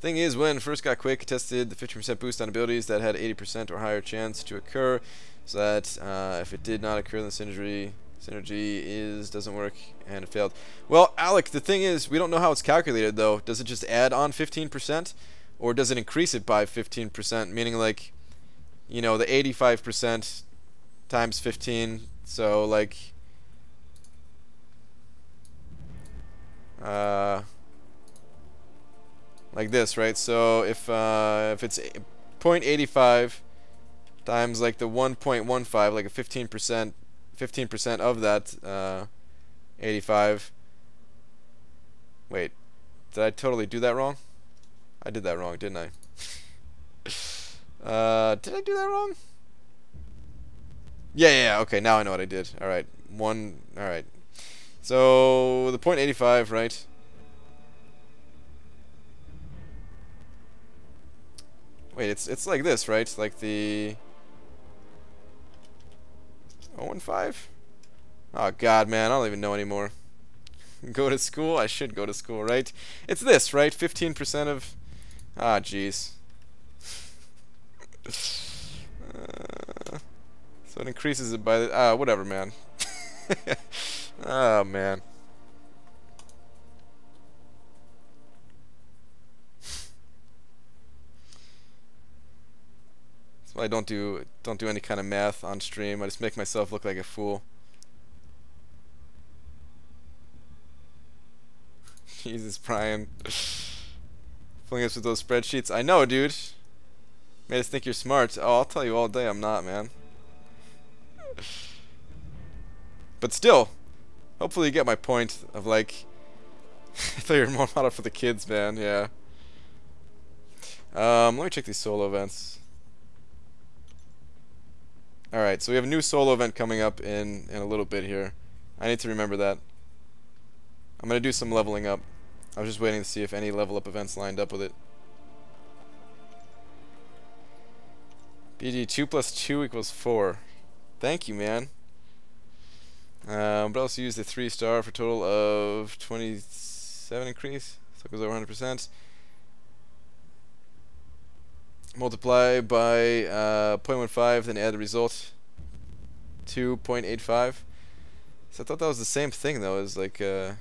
Thing is, when first got quick, tested the 50% boost on abilities that had 80% or higher chance to occur, so that if it did not occur, then synergy doesn't work, and it failed. Well, Alec, the thing is, we don't know how it's calculated though. Does it just add on 15%, or does it increase it by 15%? Meaning, like, you know, the 85% times 15. So like, like this, right? So if it's 0.85 times like the 1.15, like a 15% of that 85. Wait, did I totally do that wrong? I did that wrong, didn't I? Did I do that wrong? Yeah, okay, now I know what I did. Alright, alright. So, the 0.85, right? Wait, it's like this, right? Like the 0.15? Oh god, man, I don't even know anymore. Go to school? I should go to school, right? It's this, right? 15% of... Ah, jeez. So it increases it by the... whatever, man. Oh, man. That's why I don't do any kind of math on stream. I just make myself look like a fool. Jesus, Brian. Fooling us with those spreadsheets. I know, dude. Made us think you're smart. Oh, I'll tell you all day I'm not, man. But still, hopefully you get my point of, like, I thought you were more modeled for the kids, man. Yeah. Let me check these solo events. Alright, so we have a new solo event coming up in a little bit here. I need to remember that. I'm going to do some leveling up. I was just waiting to see if any level up events lined up with it. BG 2 plus 2 equals 4. Thank you, man. But also use the 3-star for a total of 27 increase. So it goes over 100%. Multiply by 0.15, then add the result. 2.85. So I thought that was the same thing though, as like no,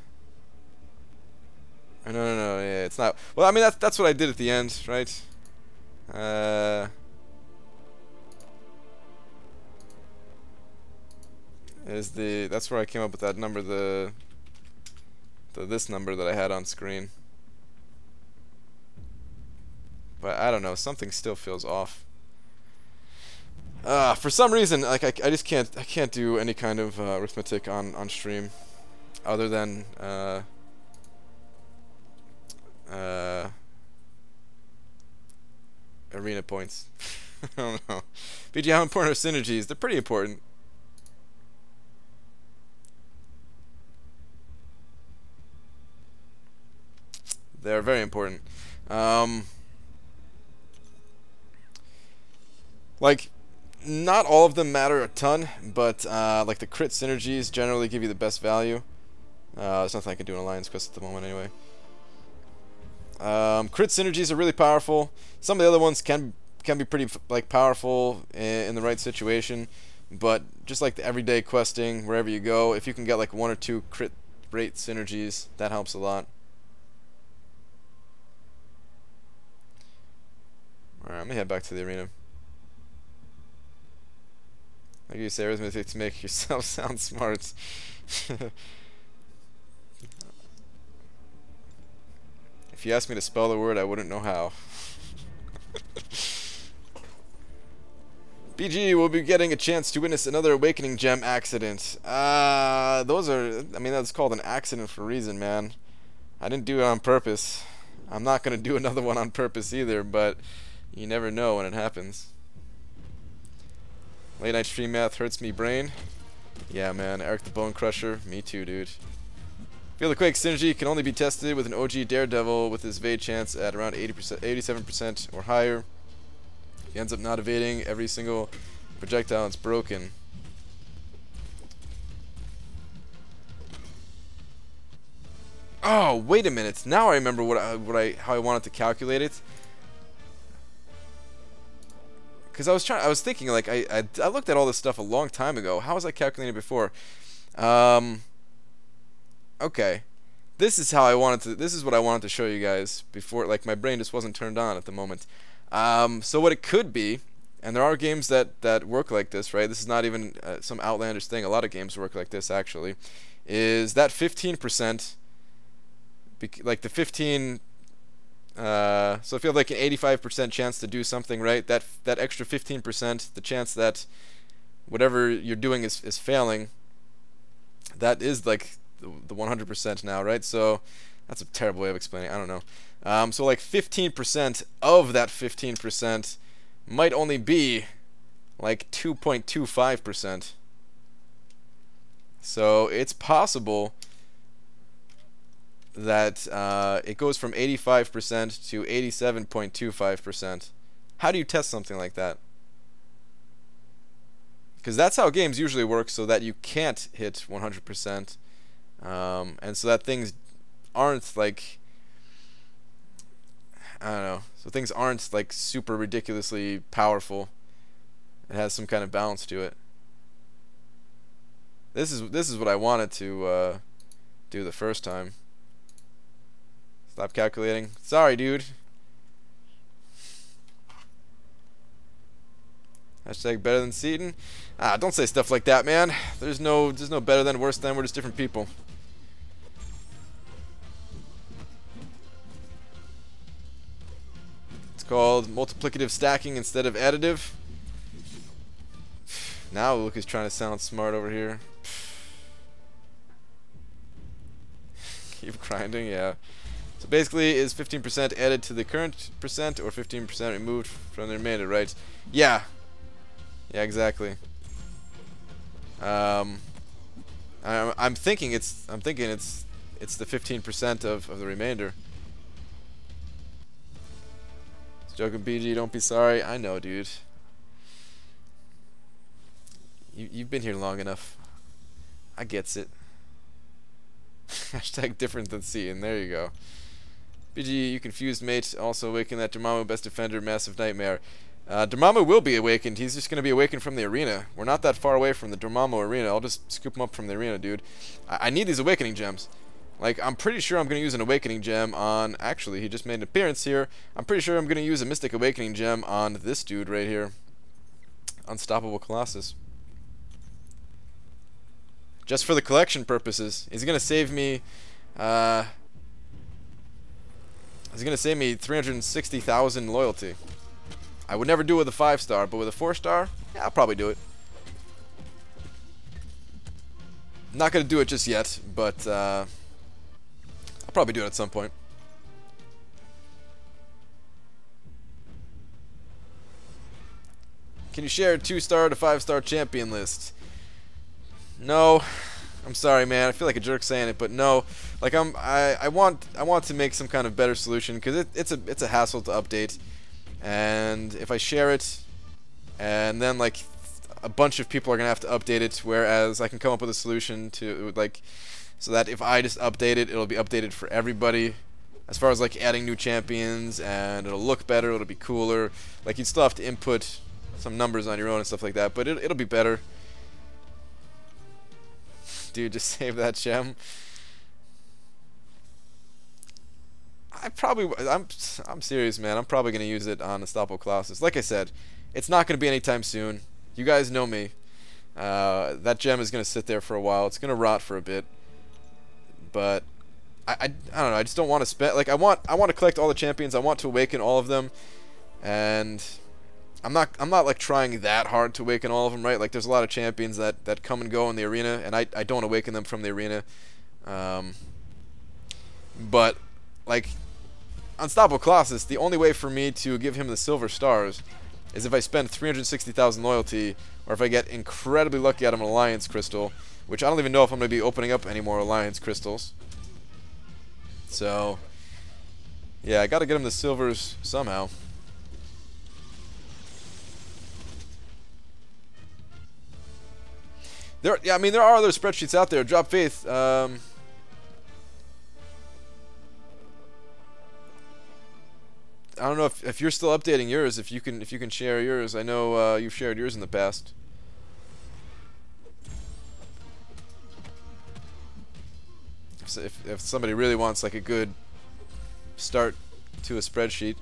yeah, it's not. Well, I mean that's what I did at the end, right? That's where I came up with that number, this number that I had on screen. But I don't know, something still feels off. For some reason, like I just can't do any kind of arithmetic on stream, other than arena points. I don't know. BG, how important are synergies? They're pretty important. They're very important. Like, not all of them matter a ton, but like the crit synergies generally give you the best value. There's nothing I can do in Alliance Quest at the moment anyway. Crit synergies are really powerful. Some of the other ones can be pretty like powerful in the right situation, but just like the everyday questing, wherever you go, if you can get like 1 or 2 crit rate synergies, that helps a lot. Alright, I'm gonna head back to the arena. Like you say, arithmetic to make yourself sound smart. If you asked me to spell the word, I wouldn't know how. BG will be getting a chance to witness another Awakening Gem accident. Those are, I mean, that's called an accident for a reason, man. I didn't do it on purpose. I'm not gonna do another one on purpose either, but you never know when it happens. Late night stream math hurts me brain. Yeah, man. Eric the Bone Crusher. Me too, dude. Feel the Quake synergy can only be tested with an OG Daredevil with his evade chance at around 80%, 87% or higher. He ends up not evading every single projectile, it's broken. Oh, wait a minute. Now I remember how I wanted to calculate it. Because I was thinking, like, I looked at all this stuff a long time ago. How was I calculating it before? Okay. This is what I wanted to show you guys before. Like, my brain just wasn't turned on at the moment. So what it could be, and there are games that work like this, right? This is not even some outlandish thing. A lot of games work like this, actually. Is that 15%, like the 15... so if you have like an 85% chance to do something right, that extra 15%, the chance that whatever you're doing is failing, that is like the 100% now, right? So that's a terrible way of explaining it. I don't know. So like 15% of that 15% might only be like 2.25%. So it's possible that it goes from 85% to 87.25%. How do you test something like that? Because that's how games usually work, so that you can't hit 100%, and so that things aren't like, I don't know, so things aren't like super ridiculously powerful. It has some kind of balance to it. This is what I wanted to do the first time. Stop calculating. Sorry, dude. Hashtag better than Seaton. Ah, don't say stuff like that, man. There's no better than, worse than. We're just different people. It's called multiplicative stacking instead of additive. Now Luke is trying to sound smart over here. Keep grinding, yeah. So basically, is 15% added to the current percent or 15% removed from the remainder, right? Yeah. Yeah, exactly. I'm thinking it's the 15% of the remainder. It's joking, BG. Don't be sorry. I know, dude. You've been here long enough. I gets it. Hashtag different than Seaton. There you go. BG, you confused, mate. Also awaken that Dormammu, best defender, massive nightmare. Dormammu will be awakened. He's just going to be awakened from the arena. We're not that far away from the Dormammu arena. I'll just scoop him up from the arena, dude. I need these awakening gems. Like, I'm pretty sure I'm going to use an awakening gem on... Actually, he just made an appearance here. I'm pretty sure I'm going to use a mystic awakening gem on this dude right here. Unstoppable Colossus. Just for the collection purposes. He's going to save me... He's going to save me 360,000 loyalty. I would never do it with a 5-star, but with a 4-star, yeah, I'll probably do it. Not going to do it just yet, but I'll probably do it at some point. Can you share a 2-star to 5-star champion list? No. I'm sorry, man. I feel like a jerk saying it, but no. Like I want to make some kind of better solution, because it's a hassle to update, and if I share it, and then like a bunch of people are gonna have to update it, whereas I can come up with a solution to like so that if I just update it, it'll be updated for everybody. As far as like adding new champions, and it'll look better, it'll be cooler. Like you'd still have to input some numbers on your own and stuff like that, but it'll be better. Dude, just save that gem. I'm serious, man. I'm probably gonna use it on Unstoppable Colossus. Like I said, it's not gonna be anytime soon. You guys know me. That gem is gonna sit there for a while. It's gonna rot for a bit. But I don't know. I just don't want to spend. Like I want to collect all the champions. I want to awaken all of them, and I'm not like trying that hard to awaken all of them, right? Like there's a lot of champions that come and go in the arena, and I don't awaken them from the arena. But like Unstoppable Colossus, the only way for me to give him the silver stars is if I spend 360,000 loyalty, or if I get incredibly lucky out of an Alliance Crystal, which I don't even know if I'm going to be opening up any more Alliance Crystals. So yeah, I got to get him the silvers somehow. Yeah, I mean, there are other spreadsheets out there. Drop Faith. I don't know if you're still updating yours. If you can share yours. I know you've shared yours in the past. If somebody really wants like a good start to a spreadsheet.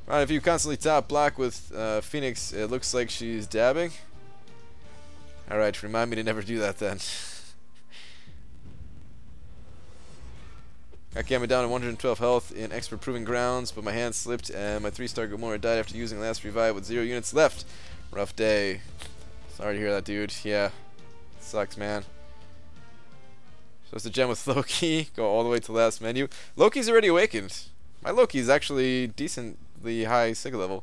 Right, if you constantly top block with Phoenix, it looks like she's dabbing. Alright, remind me to never do that then. I came down to 112 health in expert proving grounds, but my hand slipped and my 3-star Gamora died after using last revive with 0 units left. Rough day. Sorry to hear that, dude. Yeah. Sucks, man. Supposed to gem with Loki, go all the way to last menu. Loki's already awakened. My Loki's actually decently high Sigil level.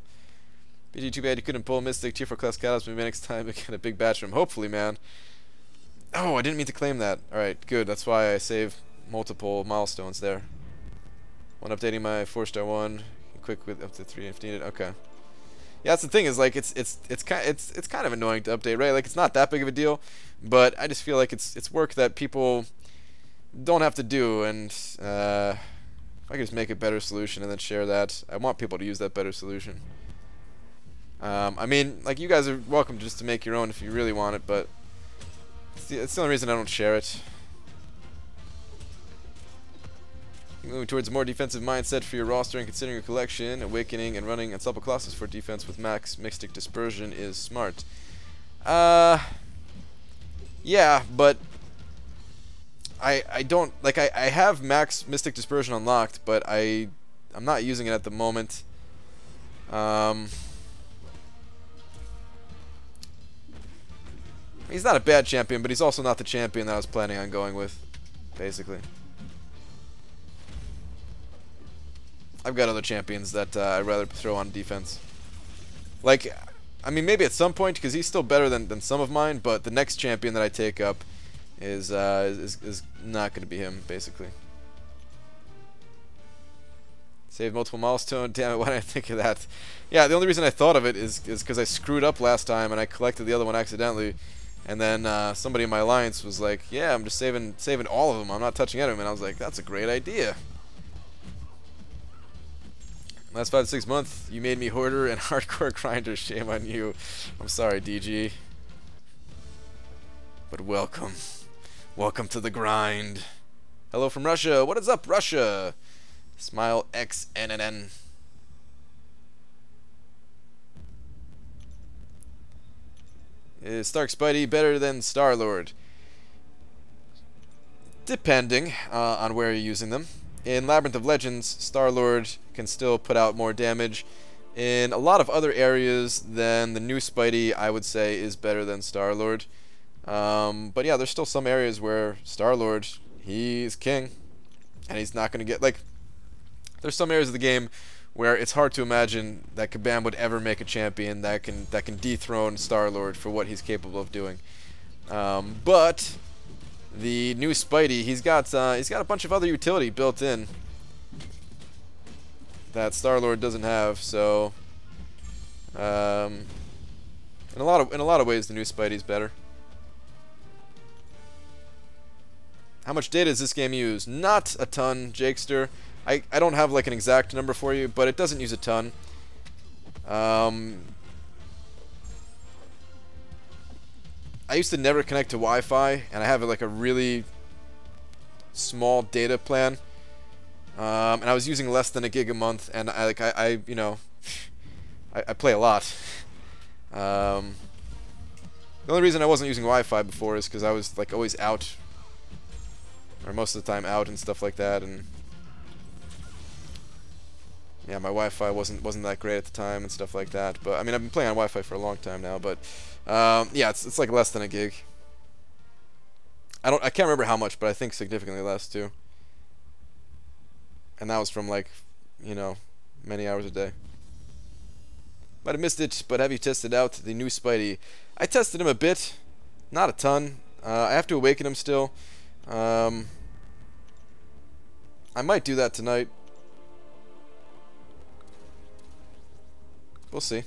BG, too bad you couldn't pull Mystic tier 4 class catalyst. Maybe next time we get a big batch from him. Hopefully, man. Oh, I didn't mean to claim that. Alright, good. That's why I saved multiple milestones there. One updating my 4-star one. Quick with up to 3 if needed. Okay. Yeah, that's the thing is like it's kind of annoying to update, right? Like it's not that big of a deal, but I just feel like it's work that people don't have to do, and if I could just make a better solution and then share that, I want people to use that better solution. I mean, like you guys are welcome just to make your own if you really want it, but it's the only reason I don't share it. Moving towards a more defensive mindset for your roster and considering your collection, awakening and running Unstoppable Colossus for defense with max Mystic Dispersion is smart. Yeah, but I don't like I have max Mystic Dispersion unlocked, but I'm not using it at the moment. He's not a bad champion, but he's also not the champion that I was planning on going with, basically. I've got other champions that I'd rather throw on defense. Like, I mean, maybe at some point, because he's still better than some of mine, but the next champion that I take up is not going to be him, basically. Save multiple milestone. Damn it, why didn't I think of that? Yeah, the only reason I thought of it is because I screwed up last time and I collected the other one accidentally. And then somebody in my alliance was like, yeah, I'm just saving all of them. I'm not touching any of them. And I was like, that's a great idea. Last 5 to 6 months, you made me hoarder and hardcore grinder. Shame on you. I'm sorry, DG. But welcome. Welcome to the grind. Hello from Russia. What is up, Russia? Smile XNNN. Is Stark Spidey better than Star-Lord? Depending on where you're using them. In Labyrinth of Legends, Star-Lord can still put out more damage. In a lot of other areas than the new Spidey, I would say is better than Star-Lord. But yeah, there's still some areas where Star-Lord, he's king. And he's not going to get, like, there's some areas of the game where it's hard to imagine that Kabam would ever make a champion that can dethrone Star-Lord for what he's capable of doing. But the new Spidey, he's got a bunch of other utility built in that Star-Lord doesn't have. So, in a lot of ways, the new Spidey's better. How much data does this game use? Not a ton, Jakester. I don't have like an exact number for you, but it doesn't use a ton. I used to never connect to Wi-Fi, and I have like a really small data plan, and I was using less than a gig a month, and I you know, I play a lot. The only reason I wasn't using Wi-Fi before is because I was like always out, or most of the time out and stuff like that, and yeah, my Wi-Fi wasn't that great at the time and stuff like that. But I mean, I've been playing on Wi-Fi for a long time now. But yeah, it's like less than a gig. I can't remember how much, but I think significantly less too. And that was from like, you know, many hours a day. Might have missed it, but have you tested out the new Spidey? I tested him a bit, not a ton. I have to awaken him still. I might do that tonight. We'll see.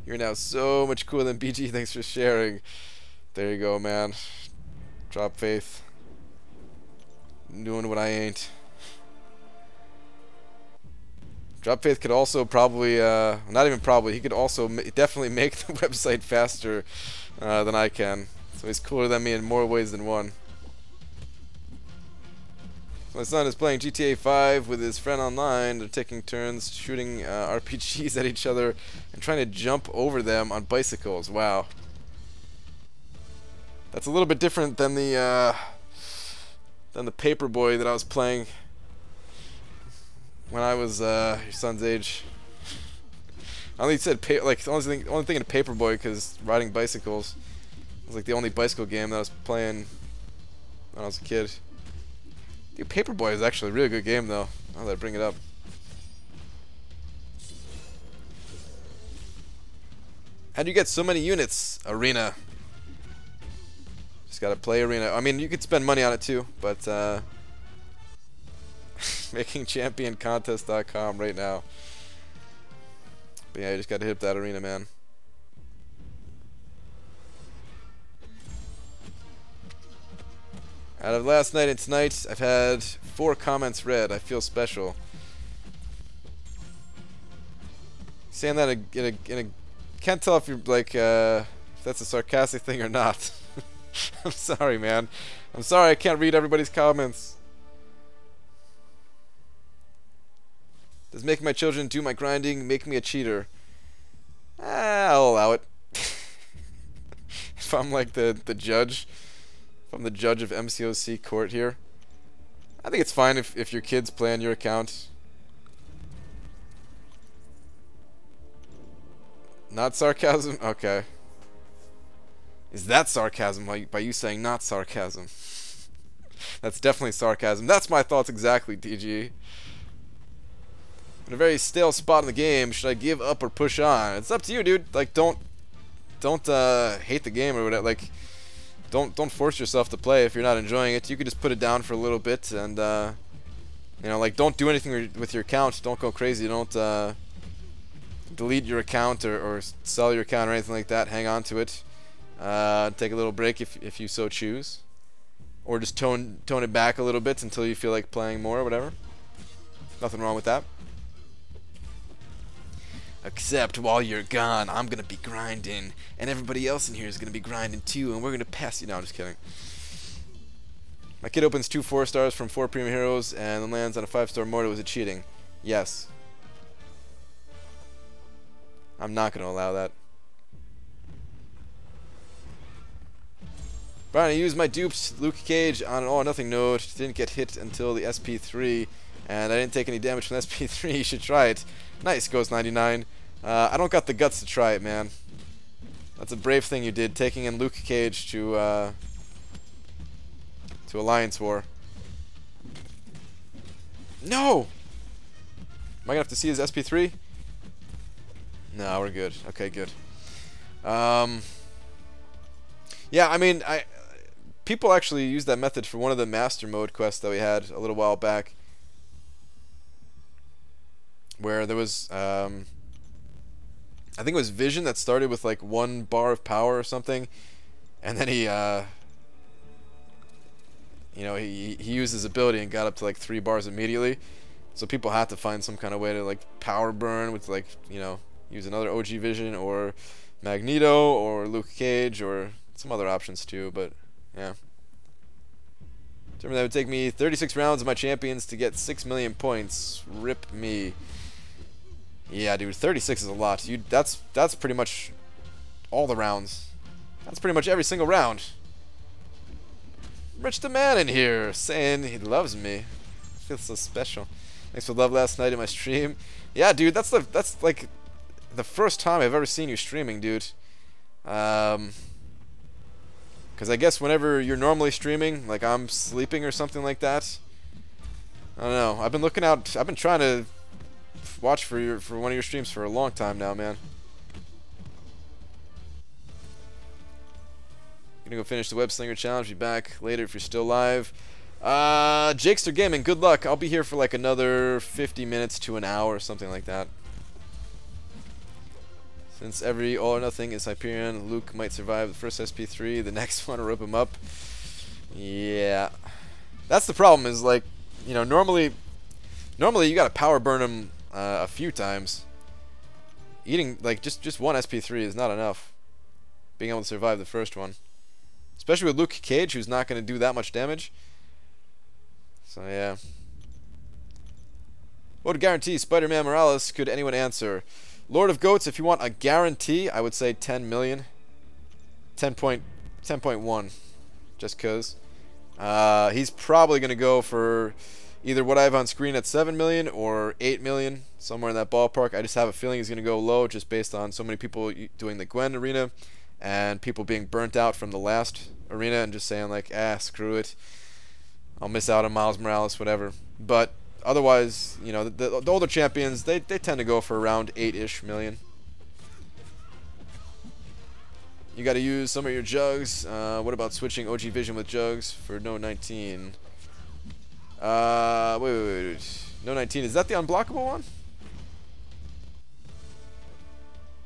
You're now so much cooler than BG. Thanks for sharing. There you go, man. Drop faith. Doing what I ain't. Drop faith could also probably, not even probably, he could also definitely make the website faster than I can. So he's cooler than me in more ways than one. My son is playing GTA 5 with his friend online. They're taking turns shooting RPGs at each other and trying to jump over them on bicycles. Wow. That's a little bit different than the Paperboy that I was playing when I was your son's age. I only said only thinking of Paperboy because riding bicycles was like the only bicycle game that I was playing when I was a kid. Dude, Paperboy is actually a really good game though. Now that I bring it up. How do you get so many units? Arena. Just gotta play Arena. I mean, you could spend money on it too, but making champion contest.com right now. But yeah, you just gotta hit up that Arena, man. Out of last night and tonight, I've had 4 comments read. I feel special. Saying that in a can't tell if you're like if that's a sarcastic thing or not. I'm sorry, man. I'm sorry I can't read everybody's comments. Does making my children do my grinding make me a cheater? I'll allow it. If I'm like the judge. If I'm the judge of MCOC court here, I think it's fine if your kids play on your account. Not sarcasm? Okay. Is that sarcasm by you saying not sarcasm? That's definitely sarcasm. That's my thoughts exactly, DG. In a very stale spot in the game, should I give up or push on? It's up to you, dude. Like, don't hate the game or whatever. Like, don't force yourself to play if you're not enjoying it. You could just put it down for a little bit and you know, like, don't do anything with your account. Don't go crazy. Don't delete your account or sell your account or anything like that. Hang on to it. Take a little break if you so choose, or just tone it back a little bit until you feel like playing more or whatever. Nothing wrong with that. Except while you're gone, I'm gonna be grinding, and everybody else in here is gonna be grinding too, and we're gonna pass you. No, I'm just kidding. My kid opens 2 4-stars from 4 premium heroes and then lands on a 5-star mortar. Was it cheating? Yes. I'm not gonna allow that. Brian, I used my dupes Luke Cage on an all-or-nothing node. Didn't get hit until the SP3, and I didn't take any damage from the SP3. You should try it. Nice, Ghost 99. I don't got the guts to try it, man. That's a brave thing you did, taking in Luke Cage to Alliance War. No! Am I gonna have to see his SP3? No, we're good. Okay, good. Yeah, I mean, people actually used that method for one of the Master Mode quests that we had a little while back, where there was, I think it was Vision that started with like 1 bar of power or something, and then he, you know, he used his ability and got up to like 3 bars immediately. So people had to find some kind of way to like power burn with, like, you know, use another OG Vision or Magneto or Luke Cage or some other options too, but yeah. Determined that would take me 36 rounds of my champions to get 6 million points. Rip me. Yeah, dude, 36 is a lot. That's pretty much all the rounds. That's pretty much every single round. Rich the man in here saying he loves me. I feel so special. Thanks for love last night in my stream. Yeah, dude, that's like the first time I've ever seen you streaming, dude. Because I guess whenever you're normally streaming, like I'm sleeping or something like that. I don't know. I've been looking out. I've been trying to watch for one of your streams for a long time now, man. Gonna go finish the Web Slinger Challenge. Be back later if you're still live. Jakester Gaming, good luck. I'll be here for like another 50 minutes to an hour or something like that. Since every all or nothing is Hyperion, Luke might survive the first SP3, the next one will rip him up. Yeah. That's the problem, is like, you know, normally you gotta power burn him a few times. Eating, like, just one SP3 is not enough. Being able to survive the first one. Especially with Luke Cage, who's not gonna do that much damage. So, yeah. What would guarantee Spider-Man Morales? Could anyone answer? Lord of Goats, if you want a guarantee, I would say 10 million. 10.1. Just cause. He's probably going to go for either what I have on screen at 7 million or 8 million. Somewhere in that ballpark. I just have a feeling he's going to go low just based on so many people doing the Gwen arena. And people being burnt out from the last arena and just saying like, screw it. I'll miss out on Miles Morales, whatever. But otherwise, you know, the older champions, they tend to go for around 8-ish million. You got to use some of your jugs. What about switching OG Vision with jugs for No 19? Wait. No 19, is that the unblockable one?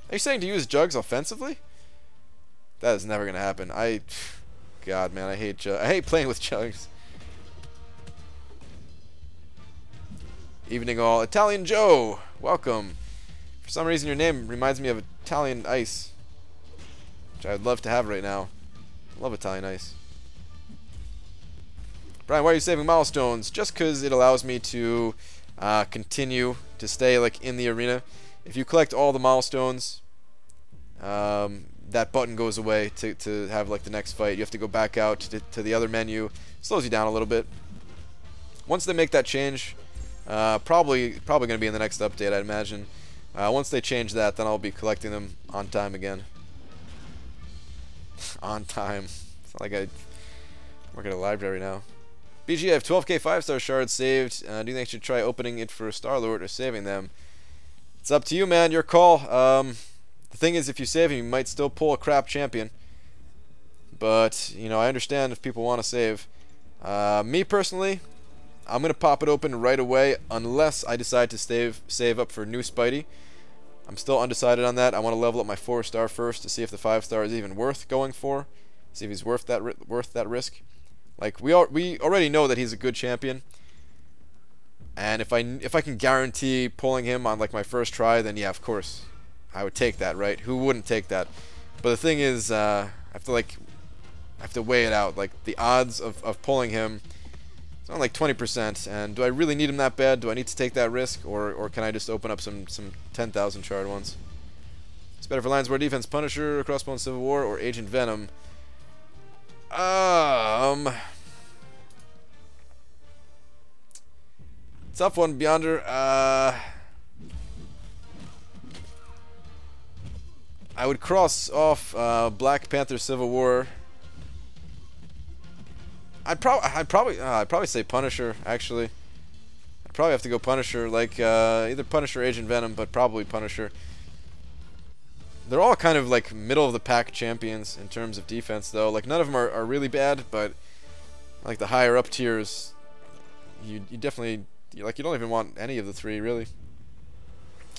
Are you saying to use jugs offensively? That is never going to happen. God, man, I hate playing with jugs. Evening all. Italian Joe, welcome. For some reason your name reminds me of Italian ice, which I'd love to have right now. I love Italian ice. Brian, why are you saving milestones? Just because it allows me to continue to stay like in the arena. If you collect all the milestones, that button goes away to have like the next fight. You have to go back out to the other menu. Slows you down a little bit. Once they make that change, probably going to be in the next update, I'd imagine. Once they change that, then I'll be collecting them on time again. On time. It's not like I work at a library now. BG, I have 12k 5-star shards saved. Do you think I should try opening it for Star-Lord or saving them? It's up to you, man. Your call. The thing is, if you save him, you might still pull a crap champion. But, you know, I understand if people want to save. Me, personally, I'm going to pop it open right away unless I decide to save up for new Spidey. I'm still undecided on that. I want to level up my 4-star first to see if the 5-star is even worth going for. See if he's worth that risk. Like, we already know that he's a good champion. And if I can guarantee pulling him on like my first try, then yeah, of course I would take that, right? Who wouldn't take that? But the thing is, I have to weigh it out. Like, the odds of pulling him, it's only like 20%, and do I really need him that bad? Do I need to take that risk, or can I just open up some 10,000 shard ones? It's better for Lions War defense, Punisher, Crossbone Civil War, or Agent Venom. Tough one, Beyonder. I would cross off Black Panther Civil War. I'd probably say Punisher, actually. I'd probably have to go Punisher, like either Punisher or Agent Venom, but probably Punisher. They're all kind of like middle of the pack champions in terms of defense, though. Like, none of them are really bad, but like the higher up tiers, you definitely, like, you don't even want any of the three, really.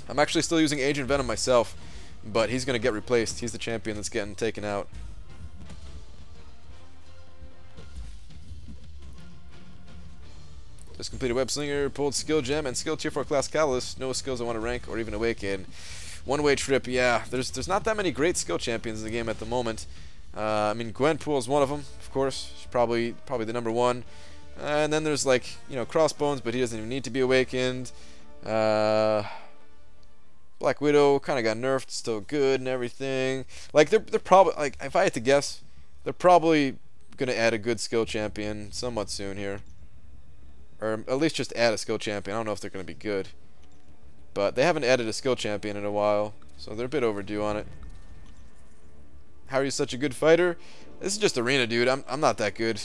I'm actually still using Agent Venom myself, but he's gonna get replaced. He's the champion that's getting taken out. Just completed Web Slinger, pulled Skill Gem, and Skill Tier 4 Class Catalyst. No skills I want to rank or even awaken. One-way trip, yeah. There's not that many great skill champions in the game at the moment. I mean, Gwenpool is one of them, of course. She's probably the number one. And then there's, like, you know, Crossbones, but he doesn't even need to be awakened. Black Widow kind of got nerfed, still good and everything. Like, they're probably, like, if I had to guess, they're probably gonna add a good skill champion somewhat soon here. Or at least just add a skill champion. I don't know if they're going to be good. But they haven't added a skill champion in a while, so they're a bit overdue on it. How are you such a good fighter? This is just arena, dude. I'm not that good.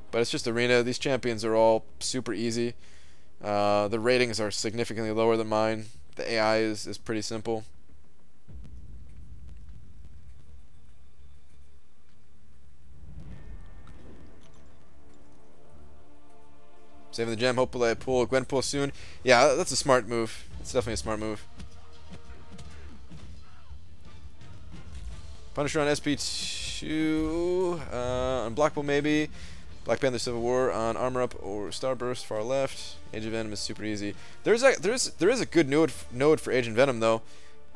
But it's just arena. These champions are all super easy. The ratings are significantly lower than mine. The AI is pretty simple. Saving the gem. Hopefully I pull Gwenpool soon. Yeah, that's a smart move. It's definitely a smart move. Punisher on SP2. Unblockable maybe. Black Panther Civil War on Armor Up or Starburst far left. Agent Venom is super easy. There is a good node for Agent Venom though.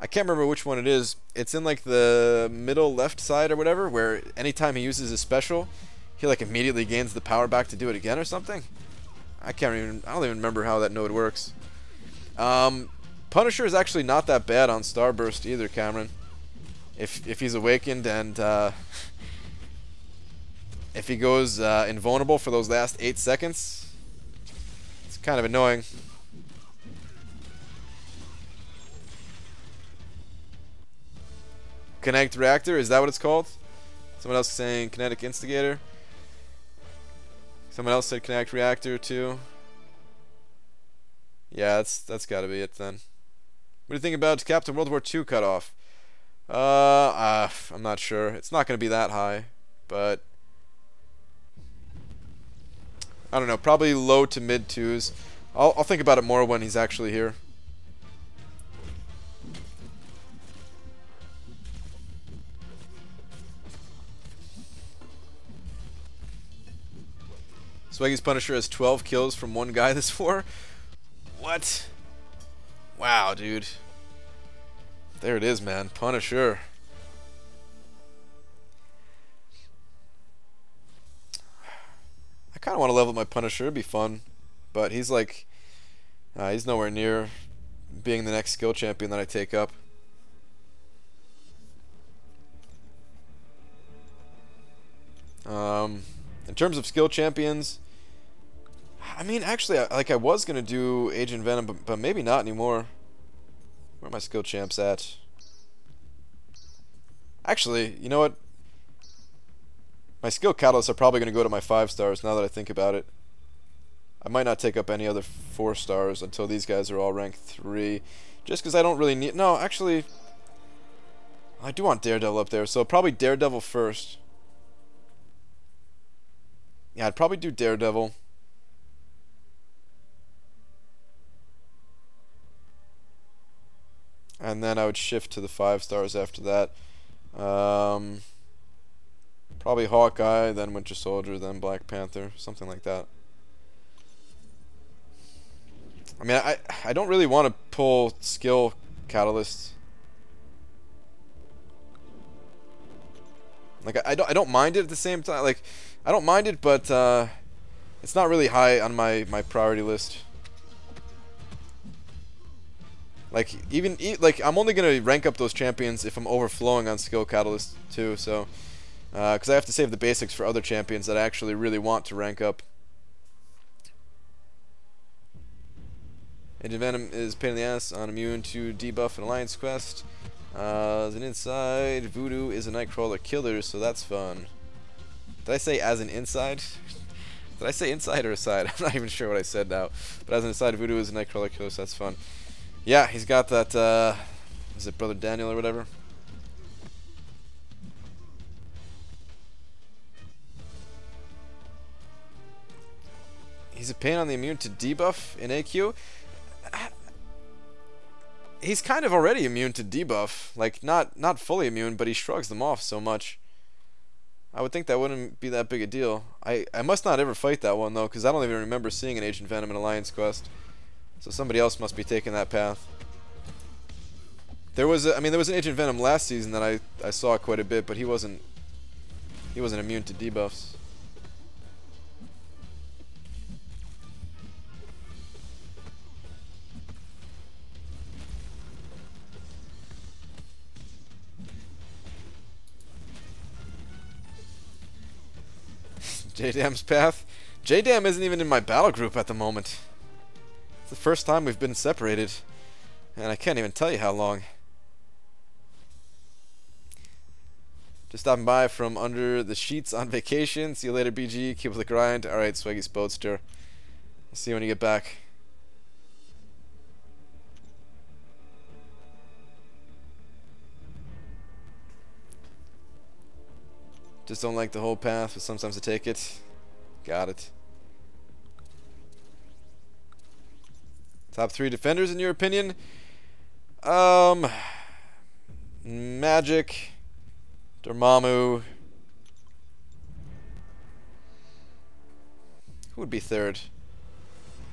I can't remember which one it is. It's in like the middle left side or whatever, where anytime he uses his special, he like immediately gains the power back to do it again or something. I don't even remember how that node works. Punisher is actually not that bad on Starburst either, Cameron. If he's awakened and if he goes invulnerable for those last 8 seconds, it's kind of annoying. Kinetic Reactor, is that what it's called? Someone else saying Kinetic Instigator. Someone else said Kinetic Reactor too. Yeah, that's got to be it then. What do you think about Captain World War II cutoff? I'm not sure. It's not going to be that high, but I don't know. Probably low to mid 2s. I'll think about it more when he's actually here. Swaggy's Punisher has 12 kills from one guy this war. What? Wow, dude. There it is, man. Punisher. I kind of want to level up my Punisher. It'd be fun. But he's like... he's nowhere near being the next skill champion that I take up. In terms of skill champions... I mean, actually, I was going to do Agent Venom, but maybe not anymore. Where are my skill champs at? Actually, you know what? My skill catalysts are probably going to go to my 5 stars now that I think about it. I might not take up any other 4 stars until these guys are all ranked 3. Just because I don't really need... No, actually... I do want Daredevil up there, so probably Daredevil first. Yeah, I'd probably do Daredevil. And then I would shift to the 5 stars after that. Probably Hawkeye, then Winter Soldier, then Black Panther, something like that. I mean, I don't really want to pull skill catalysts. Like I don't mind it at the same time. Like I don't mind it, but it's not really high on my priority list. Like like I'm only gonna rank up those champions if I'm overflowing on skill catalyst too. So because I have to save the basics for other champions that I actually really want to rank up. Agent Venom is pain in the ass on immune to debuff and Alliance quest. As an inside, Voodoo is a Nightcrawler killer, so that's fun. Did I say as an inside? Did I say inside or aside? I'm not even sure what I said now. But as an aside, Voodoo is a Nightcrawler killer, so that's fun. Yeah, he's got that, is it Brother Daniel or whatever? He's a pain on the immune to debuff in AQ. He's kind of already immune to debuff. Like, not fully immune, but he shrugs them off so much. I would think that wouldn't be that big a deal. I must not ever fight that one, though, because I don't even remember seeing an Agent Venom in Alliance quest. So somebody else must be taking that path. There was an Agent Venom last season that I saw quite a bit, but he wasn't immune to debuffs. J-Dam's path. J-Dam isn't even in my battle group at the moment. It's the first time we've been separated, and I can't even tell you how long. Just stopping by from under the sheets on vacation. See you later, BG. Keep with the grind. Alright, Swaggy Spoadster. I'll see you when you get back. Just don't like the whole path, but sometimes I take it. Got it. Top 3 defenders in your opinion? Magic, Dormammu. Who would be third?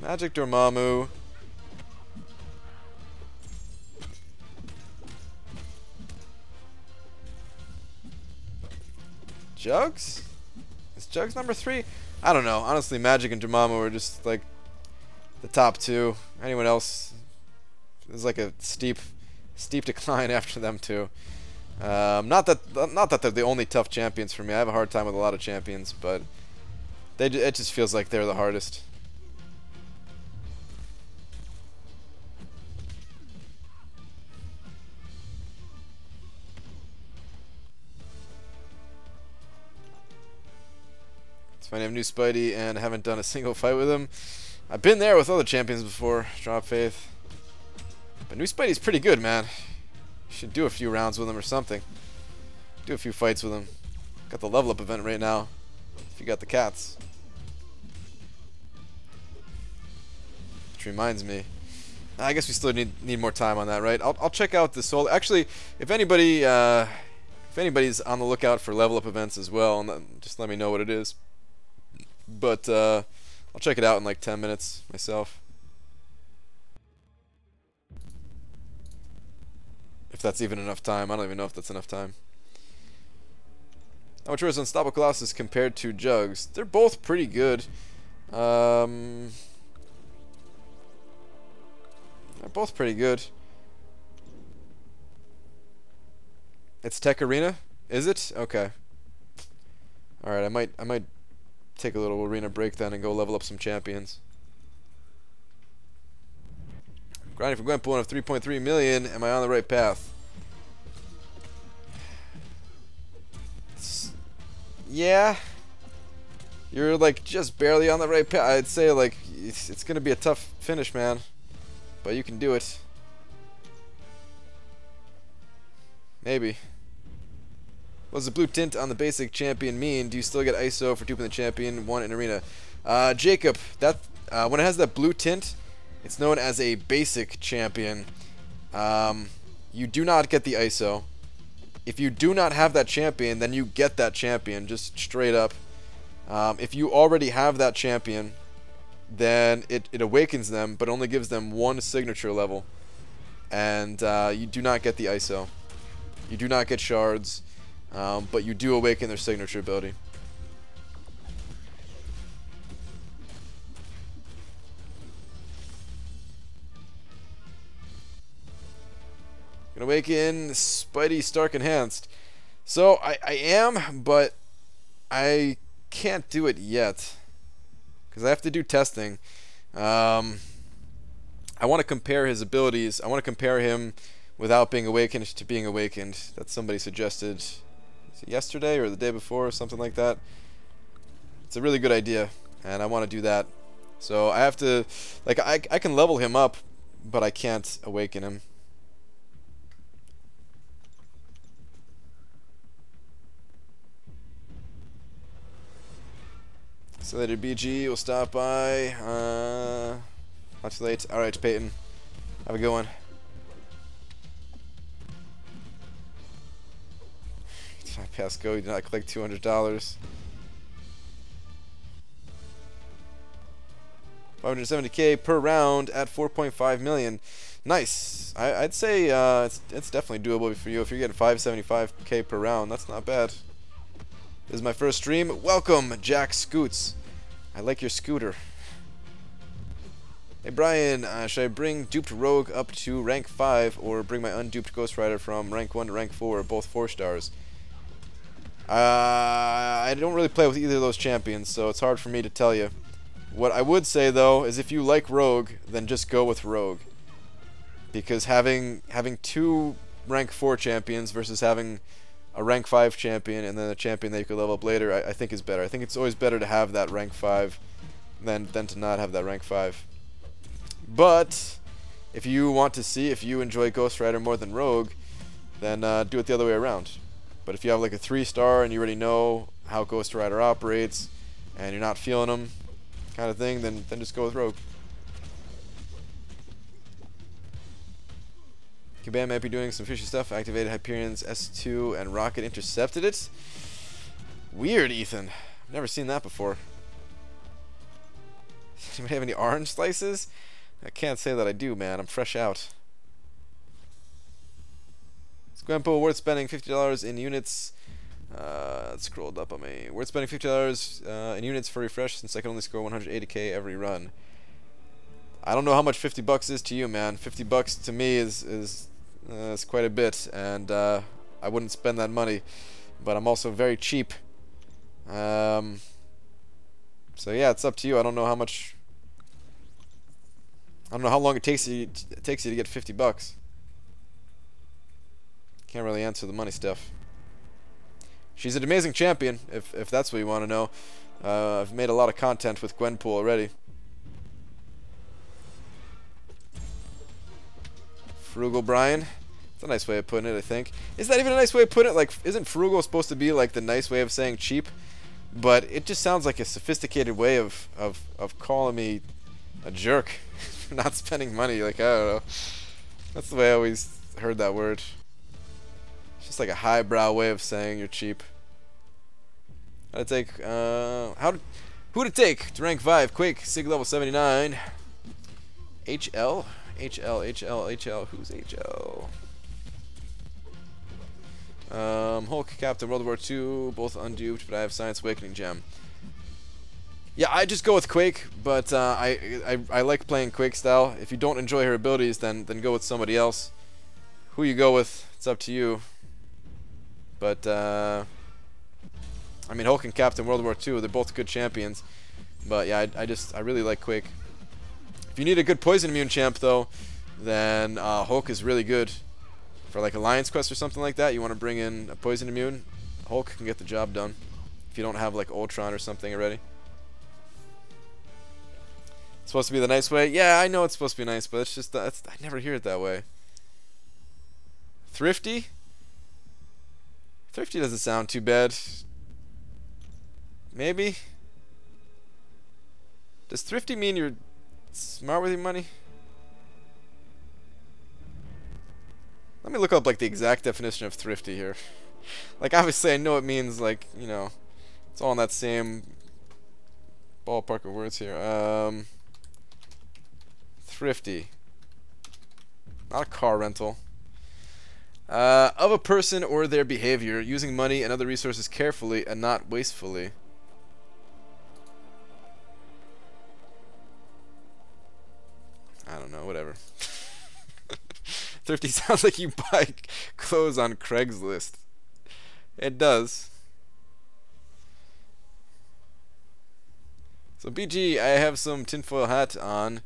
Magic, Dormammu. Jugs? Is Jugs number 3? I don't know. Honestly, Magic and Dormammu are just like the top 2. Anyone else is like a steep decline after them too. Not that they're the only tough champions for me. I have a hard time with a lot of champions, but it just feels like they're the hardest. It's funny, I have new Spidey and I haven't done a single fight with him. I've been there with other champions before. Drop faith. But new Spidey's pretty good, man. You should do a few rounds with him or something. Do a few fights with him. Got the level up event right now. If you got the cats. Which reminds me, I guess we still need more time on that, right? I'll check out the soul. Actually, if anybody's on the lookout for level up events as well, just let me know what it is. But I'll check it out in like 10 minutes myself. If that's even enough time. I don't even know if that's enough time. How much is Unstoppable Colossus compared to Jugs? They're both pretty good. They're both pretty good. It's Tech Arena? Is it? Okay. Alright, I might take a little arena break then and go level up some champions. Grinding for Gwenpool of 3.3 million. Am I on the right path? Yeah. You're like just barely on the right path. I'd say like it's gonna be a tough finish, man. But you can do it. Maybe. What does the blue tint on the basic champion mean? Do you still get ISO for duping the champion 1 in arena? Jacob, that when it has that blue tint, it's known as a basic champion. You do not get the ISO. If you do not have that champion, then you get that champion, just straight up. If you already have that champion, then it awakens them, but only gives them 1 signature level. And you do not get the ISO. You do not get shards, but you do awaken their signature ability. Gonna awaken Spidey Stark Enhanced. So I am, but I can't do it yet because I have to do testing. I want to compare his abilities. I want to compare him without being awakened to being awakened. That somebody suggested. Is it yesterday or the day before or something like that? It's a really good idea, and I want to do that. So I have to, like, I can level him up, but I can't awaken him. So later, BG will stop by. Not too late. Alright, Peyton. Have a good one. I passed go. You did not collect $200. 570k per round at 4.5 million. Nice. I'd say it's definitely doable for you if you're getting 575k per round. That's not bad. This is my first stream. Welcome, Jack Scoots. I like your scooter. Hey Brian, should I bring duped Rogue up to rank 5 or bring my unduped Ghost Rider from rank 1 to rank 4, both 4 stars? I don't really play with either of those champions, so it's hard for me to tell you. What I would say though is if you like Rogue, then just go with Rogue. Because having 2 rank 4 champions versus having a rank 5 champion and then a champion that you could level up later, I think is better. I think it's always better to have that rank 5 than to not have that rank 5. But if you want to see if you enjoy Ghost Rider more than Rogue, then do it the other way around. But if you have like a 3-star and you already know how Ghost Rider operates and you're not feeling them kind of thing, then just go with Rogue. Kabam might be doing some fishy stuff. Activated Hyperion's S2 and Rocket intercepted it. Weird, Ethan. I've never seen that before. Anybody have any orange slices? I can't say that I do, man. I'm fresh out. Squampo, worth spending $50 in units. Scrolled up on me. Worth spending $50 in units for refresh since I can only score 180k every run. I don't know how much 50 bucks is to you, man. 50 bucks to me is quite a bit, and I wouldn't spend that money. But I'm also very cheap. So yeah, it's up to you. I don't know how much. I don't know how long it takes you to get 50 bucks. Can't really answer the money stuff. She's an amazing champion, if that's what you want to know. I've made a lot of content with Gwenpool already. Frugal Brian. It's a nice way of putting it, I think. Is that even a nice way of putting it? Like, isn't frugal supposed to be like the nice way of saying cheap? But it just sounds like a sophisticated way of calling me a jerk for not spending money. Like, I don't know. That's the way I always heard that word. It's just like a highbrow way of saying you're cheap. How'd it take? Who'd it take to rank 5? Quake, Sig level 79. HL? HL. Who's HL? Hulk, Captain, World War II, both unduped, but I have Science Awakening Gem. Yeah, I just go with Quake, but I like playing Quake style. If you don't enjoy her abilities, then go with somebody else. Who you go with, it's up to you. But I mean, Hulk and Captain World War II, they're both good champions. But yeah, I really like Quake. If you need a good poison immune champ though, then Hulk is really good. For like Alliance Quest or something like that, you want to bring in a poison immune, Hulk can get the job done. If you don't have like Ultron or something already. It's supposed to be the nice way. Yeah, I know it's supposed to be nice, but it's just I never hear it that way. Thrifty? Thrifty doesn't sound too bad. Maybe? Does thrifty mean you're smart with your money? Let me look up like the exact definition of thrifty here. Like obviously I know it means like, you know, it's all in that same ballpark of words here. Thrifty. Not a car rental. Of a person or their behavior, using money and other resources carefully and not wastefully. I don't know, whatever. Thrifty sounds like you buy clothes on Craigslist. It does. So BG, I have some tinfoil hat on.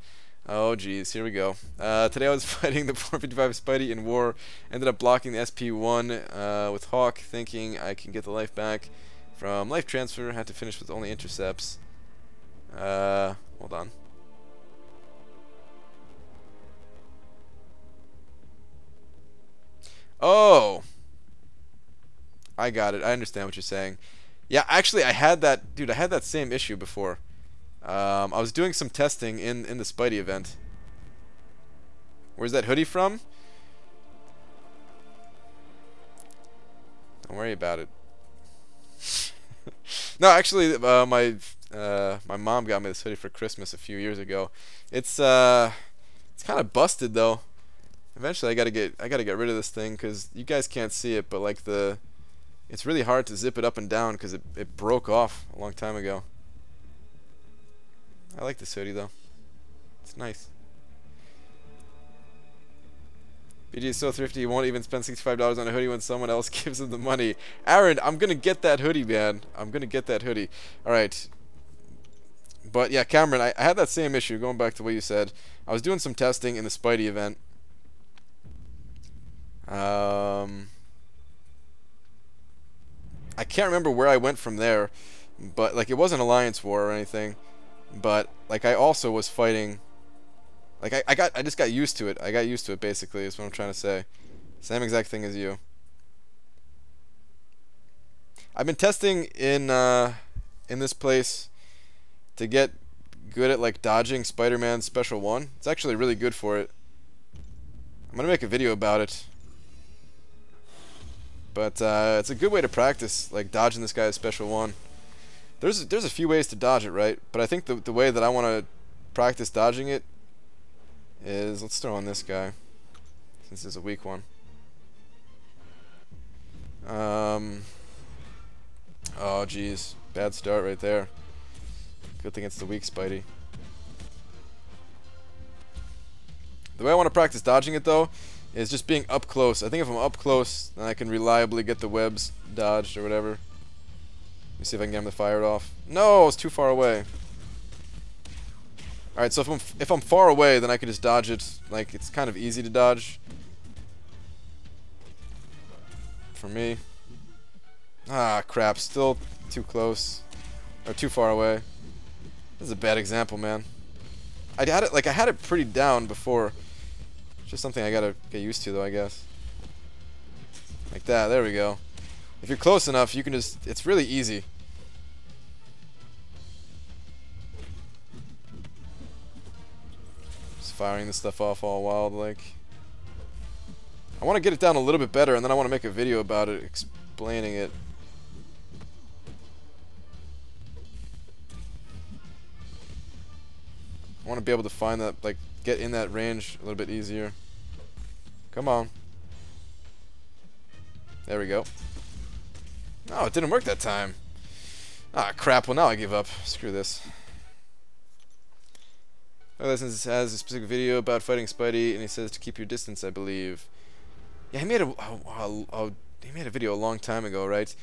Oh geez, here we go. Today I was fighting the 455 Spidey in war. Ended up blocking the SP1 with Hawk, thinking I can get the life back from life transfer. Had to finish with only intercepts. Hold on. Oh, I got it. I understand what you're saying. Yeah, actually, I had that, dude. I had that same issue before. I was doing some testing in the Spidey event. Where's that hoodie from? Don't worry about it. No, actually, my mom got me this hoodie for Christmas a few years ago. It's kind of busted though. Eventually, I gotta get rid of this thing because you guys can't see it, but like it's really hard to zip it up and down because it broke off a long time ago. I like this hoodie though. It's nice. BG is so thrifty he won't even spend $65 on a hoodie when someone else gives him the money. Aaron, I'm gonna get that hoodie, man. I'm gonna get that hoodie. Alright. But yeah, Cameron, I had that same issue, going back to what you said. I was doing some testing in the Spidey event. I can't remember where I went from there, but like it wasn't Alliance War or anything, but like I also was fighting, like I just got used to it. I got used to it basically is what I'm trying to say. Same exact thing as you. I've been testing in this place to get good at like dodging Spider-Man's special one. It's actually really good for it. I'm gonna make a video about it. But it's a good way to practice, like dodging this guy's special one. There's a few ways to dodge it, right? But I think the way that I want to practice dodging it is, let's throw on this guy, since it's a weak one. Oh jeez, bad start right there. Good thing it's the weak Spidey. The way I want to practice dodging it though is just being up close. I think if I'm up close, then I can reliably get the webs dodged or whatever. Let me see if I can get him to fire it off. No, it's too far away. Alright, so if I'm far away, then I can just dodge it. Like, it's kind of easy to dodge. For me. Ah, crap. Still too close. Or too far away. This is a bad example, man. I had it pretty down before. It's just something I gotta get used to, though, I guess. Like that. There we go. If you're close enough, you can just... It's really easy. Just firing this stuff off all wild, like... I want to get it down a little bit better, and then I want to make a video about it, explaining it. I want to be able to find that, like, get in that range a little bit easier. Come on. There we go. Oh, it didn't work that time. Ah, crap. Well, now I give up. Screw this. Lessons has a specific video about fighting Spidey, and he says to keep your distance, I believe. Yeah, he made a video a long time ago, right?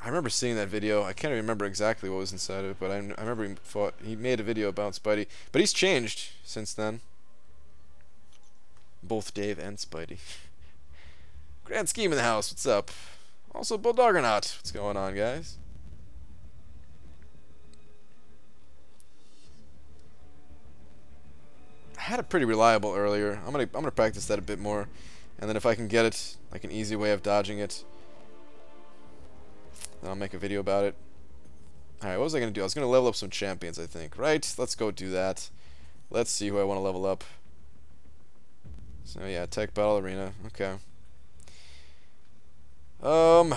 I remember seeing that video. I can't remember exactly what was inside of it, but I remember he made a video about Spidey. But he's changed since then. Both Dave and Spidey. Grand Scheme in the house. What's up? Also, Bulldoggernaut. What's going on, guys? I had it pretty reliable earlier. I'm gonna practice that a bit more, and then if I can get it, like an easy way of dodging it, then I'll make a video about it. Alright, what was I gonna do? I was gonna level up some champions, I think. Right? Let's go do that. Let's see who I want to level up. So yeah, Tech Battle Arena. Okay. Feel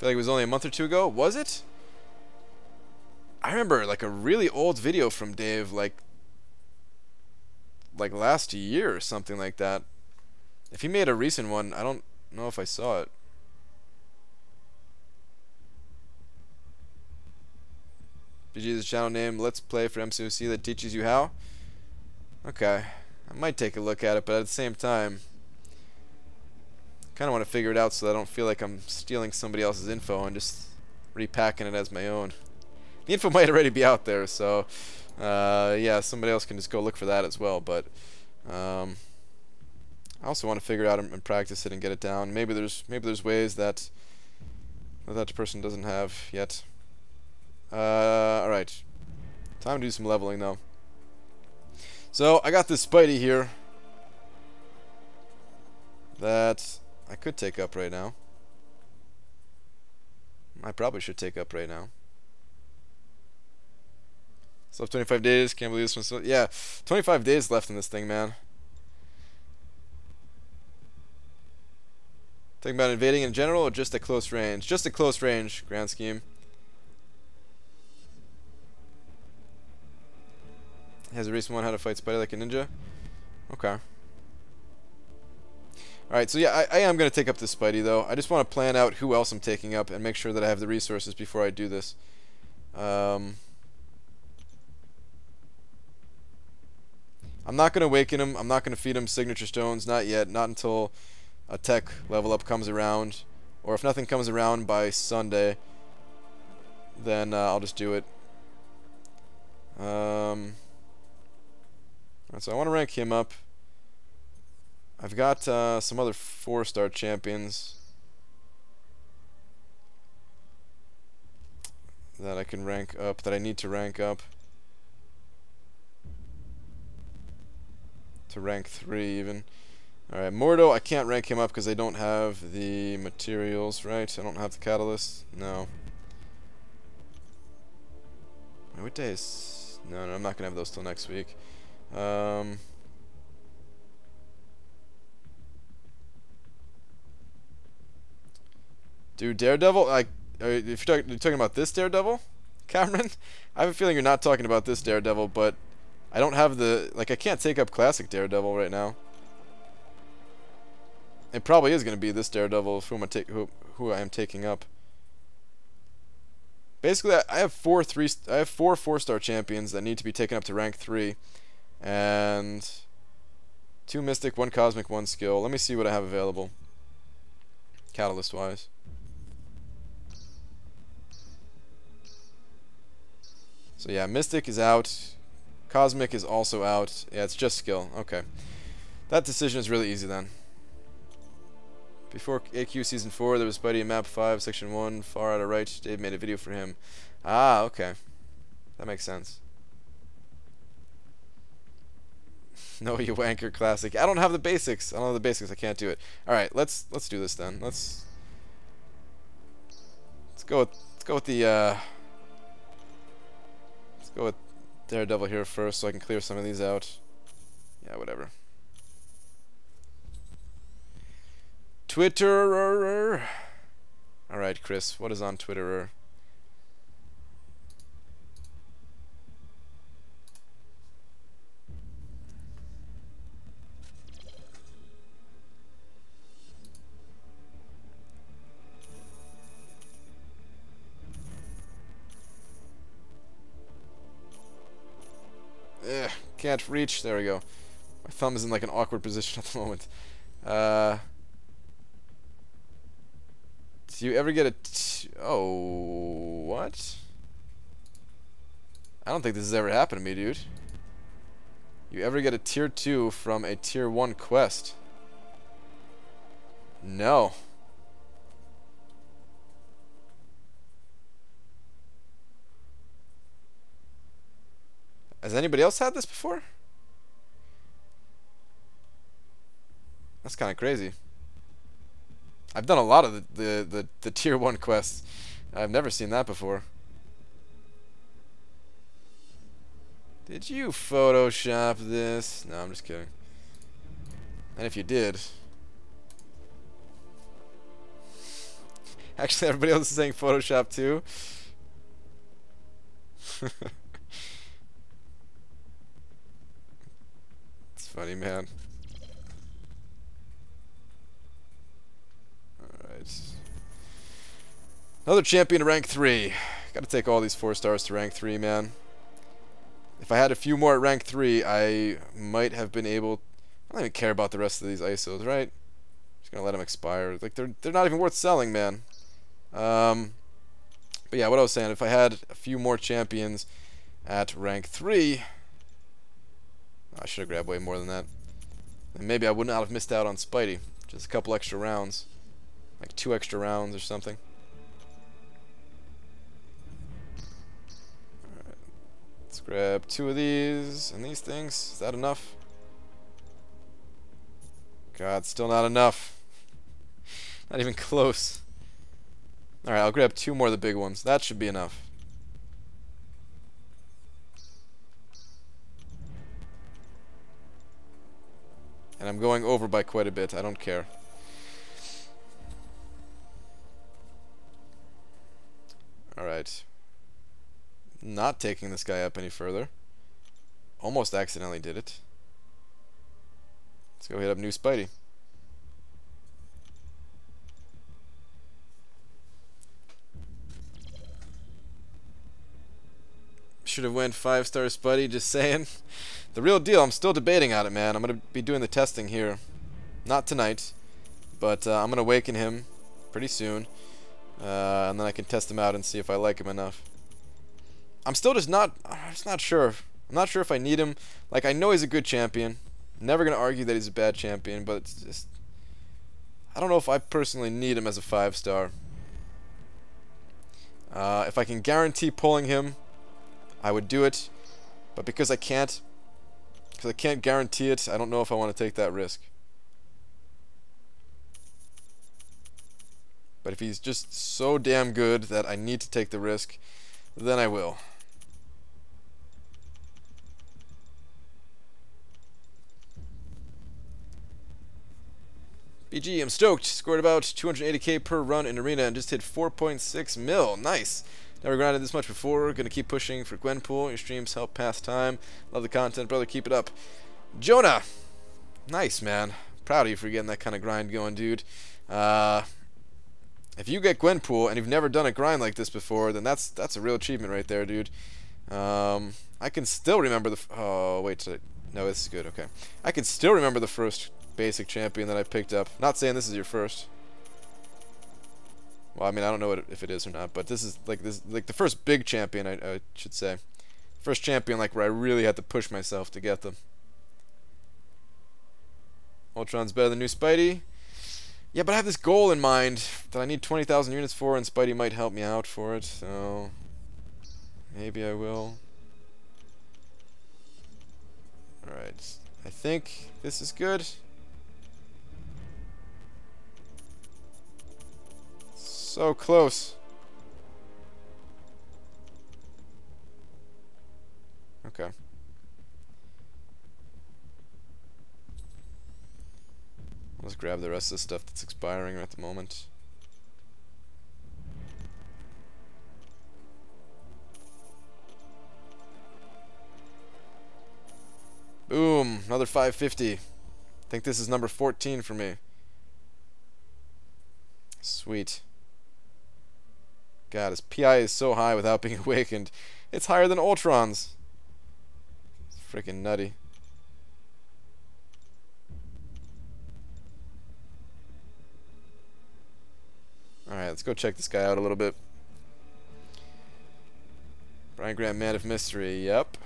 like it was only a month or two ago. Was it? I remember like a really old video from Dave, like last year or something like that. If he made a recent one, I don't know if I saw it. BG's channel name, Let's Play for MCOC that teaches you how. Okay, I might take a look at it, but at the same time, kind of want to figure it out so that I don't feel like I'm stealing somebody else's info and just repacking it as my own. The info might already be out there, so yeah, somebody else can just go look for that as well. But I also want to figure it out and practice it and get it down. Maybe there's ways that that person doesn't have yet. All right, time to do some leveling though. So I got this Spidey here that I could take up right now. I probably should take up right now. Still have 25 days. Can't believe this one's still... Yeah, 25 days left in this thing, man. Talking about invading in general or just at close range? Just at close range, grand scheme. Has a recent one how to fight Spidey like a ninja. Okay. Alright, so yeah, I am going to take up this Spidey, though. I just want to plan out who else I'm taking up and make sure that I have the resources before I do this. I'm not going to awaken him. I'm not going to feed him signature stones. Not yet. Not until a tech level up comes around. Or if nothing comes around by Sunday, then I'll just do it. Alright, so I want to rank him up. I've got some other 4-star champions that I can rank up, that I need to rank up to rank 3 even. Alright, Mordo, I can't rank him up because I don't have the materials, right? I don't have the catalyst. No. Wait, what day is No, I'm not gonna have those till next week. Dude, Daredevil. If you're talking about this Daredevil, Cameron, I have a feeling you're not talking about this Daredevil, but I don't have the I can't take up classic Daredevil right now. It probably is gonna be this Daredevil who I am taking up. Basically, I have four 4-star champions that need to be taken up to rank 3, and 2 Mystic, 1 Cosmic, 1 Skill. Let me see what I have available, catalyst-wise. So yeah, Mystic is out. Cosmic is also out. Yeah, it's just Skill. Okay. That decision is really easy then. Before AQ Season 4, there was Spidey in Map 5, Section 1, far out of right. Dave made a video for him. Ah, okay. That makes sense. No, you wanker classic. I don't have the basics. I don't have the basics. I can't do it. Alright, let's do this then. Let's go with Daredevil here first so I can clear some of these out. Yeah, whatever. Twitterer. Alright, Chris, what is on Twitterer? Can't reach. There we go. My thumb is in like an awkward position at the moment. Do you ever get oh, what? I don't think this has ever happened to me, dude. You ever get a tier 2 from a tier 1 quest? No. Has anybody else had this before? That's kind of crazy. I've done a lot of the tier 1 quests. I've never seen that before. Did you Photoshop this? No, I'm just kidding. And if you did... Actually, everybody else is saying Photoshop too. It's funny, man. Another champion to rank 3. Gotta take all these 4 stars to rank 3, man. If I had a few more at rank 3, I might have been able... I don't even care about the rest of these ISOs, right? Just gonna let them expire. Like, they're not even worth selling, man. But yeah, what I was saying, if I had a few more champions at rank 3... I should have grabbed way more than that. And maybe I would not have missed out on Spidey. Just a couple extra rounds. Like 2 extra rounds or something. Alright. Let's grab 2 of these and these things. Is that enough? God, still not enough. Not even close. Alright, I'll grab 2 more of the big ones. That should be enough. And I'm going over by quite a bit. I don't care. Alright. Not taking this guy up any further. Almost accidentally did it. Let's go hit up new Spidey. Should have went 5-star Spidey, just saying. The real deal, I'm still debating on it, man. I'm going to be doing the testing here. Not tonight, but I'm going to awaken him pretty soon. And then I can test him out and see if I like him enough. I'm just not sure. I'm not sure if I need him. Like, I know he's a good champion. Never going to argue that he's a bad champion, but it's just... I don't know if I personally need him as a 5-star. If I can guarantee pulling him, I would do it. But because I can't guarantee it, I don't know if I want to take that risk. But if he's just so damn good that I need to take the risk, then I will. BG, I'm stoked. Scored about 280k per run in arena and just hit 4.6 mil. Nice. Never grinded this much before. Gonna keep pushing for Gwenpool. Your streams help pass time. Love the content, brother. Keep it up. Jonah. Nice, man. Proud of you for getting that kind of grind going, dude. If you get Gwenpool and you've never done a grind like this before, then that's a real achievement right there, dude. I can still remember the... Oh, wait. No, this is good. Okay. I can still remember the first basic champion that I picked up. Not saying this is your first. Well, I mean, I don't know if it is or not, but this is like the first big champion, I should say. First champion like where I really had to push myself to get them. Ultron's better than new Spidey. Yeah, but I have this goal in mind that I need 20,000 units for, and Spidey might help me out for it, so maybe I will. Alright, I think this is good. So close. Okay. Let's grab the rest of the stuff that's expiring at the moment. Boom, another 550. I think this is number 14 for me. Sweet. God, his PI is so high without being awakened. It's higher than Ultron's. It's freaking nutty. Alright, let's go check this guy out a little bit. Brian Graham, Man of Mystery, yep.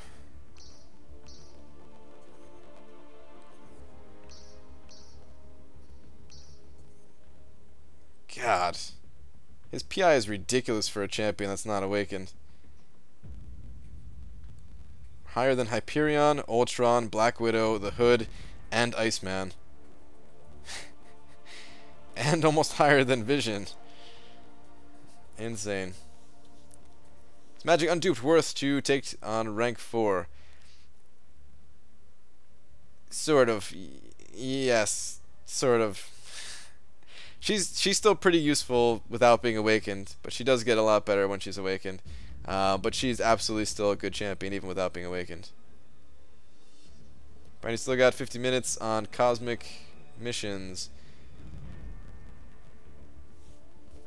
God. His PI is ridiculous for a champion that's not awakened. Higher than Hyperion, Ultron, Black Widow, the Hood, and Iceman. And almost higher than Vision. Insane. Is Magic Unduped worth to take on rank 4? Sort of. Yes. Sort of. She's still pretty useful without being awakened, but she does get a lot better when she's awakened. But she's absolutely still a good champion even without being awakened. Brady still got 50 minutes on cosmic missions.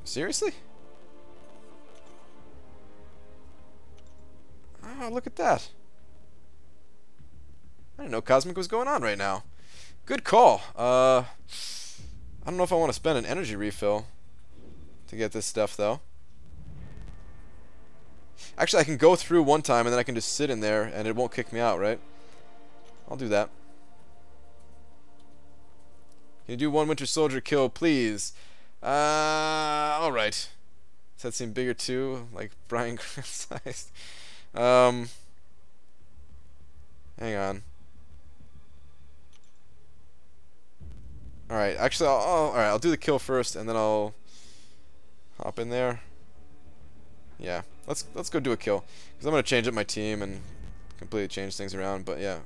Seriously? Oh, look at that. I didn't know Cosmic was going on right now. Good call. I don't know if I want to spend an energy refill to get this stuff, though. Actually, I can go through one time, and then I can just sit in there, and it won't kick me out, right? I'll do that. Can you do one Winter Soldier kill, please? Alright. Does that seem bigger, too? Like Brian Graham-sized? Hang on. Alright, actually, I'll do the kill first, and then I'll hop in there. Yeah, let's go do a kill, because I'm gonna change up my team and completely change things around. But yeah,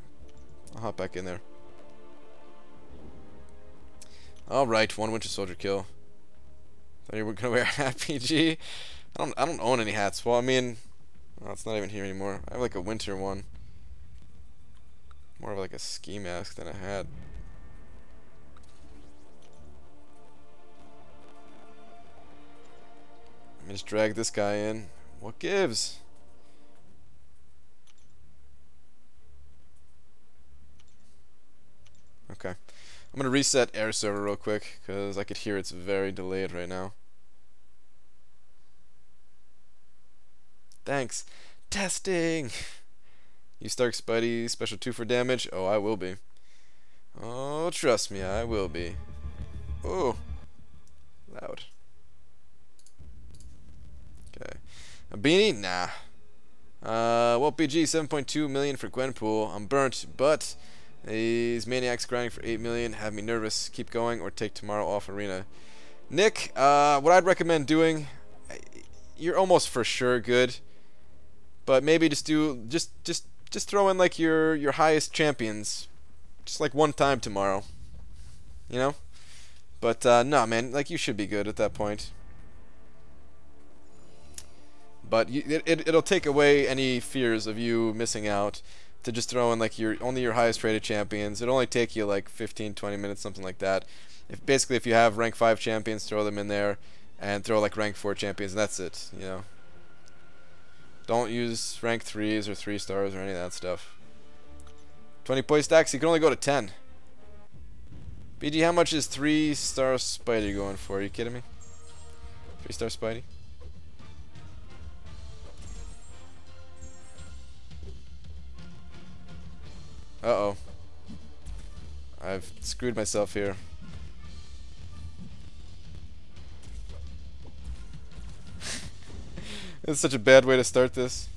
I'll hop back in there. All right, one Winter Soldier kill. Thought you were gonna wear a hat, PG. I don't own any hats. Well, I mean, well, it's not even here anymore. I have like a winter one, more of like a ski mask than a hat. Let me just drag this guy in. What gives? Okay. I'm gonna reset air server real quick because I could hear it's very delayed right now. Thanks. Testing! You Stark Spidey, special 2 for damage? Oh, I will be. Oh, trust me, I will be. Oh. Loud. Okay. A beanie? Nah. Well, BG, 7.2 million for Gwenpool. I'm burnt, but these maniacs grinding for 8 million have me nervous. Keep going or take tomorrow off arena. Nick, what I'd recommend doing, you're almost for sure good, but maybe just throw in like your highest champions, just like one time tomorrow, you know. But no, man, like you should be good at that point. But it'll take away any fears of you missing out to just throw in like only your highest rated champions. It'll only take you like 15-20 minutes, something like that. Basically if you have rank 5 champions, throw them in there and throw like rank 4 champions, and that's it, you know. Don't use rank 3s or 3 stars or any of that stuff. 20 point stacks, you can only go to 10. BG, how much is 3-star Spidey going for? Are you kidding me? 3-star Spidey? Uh-oh. I've screwed myself here. This is such a bad way to start this.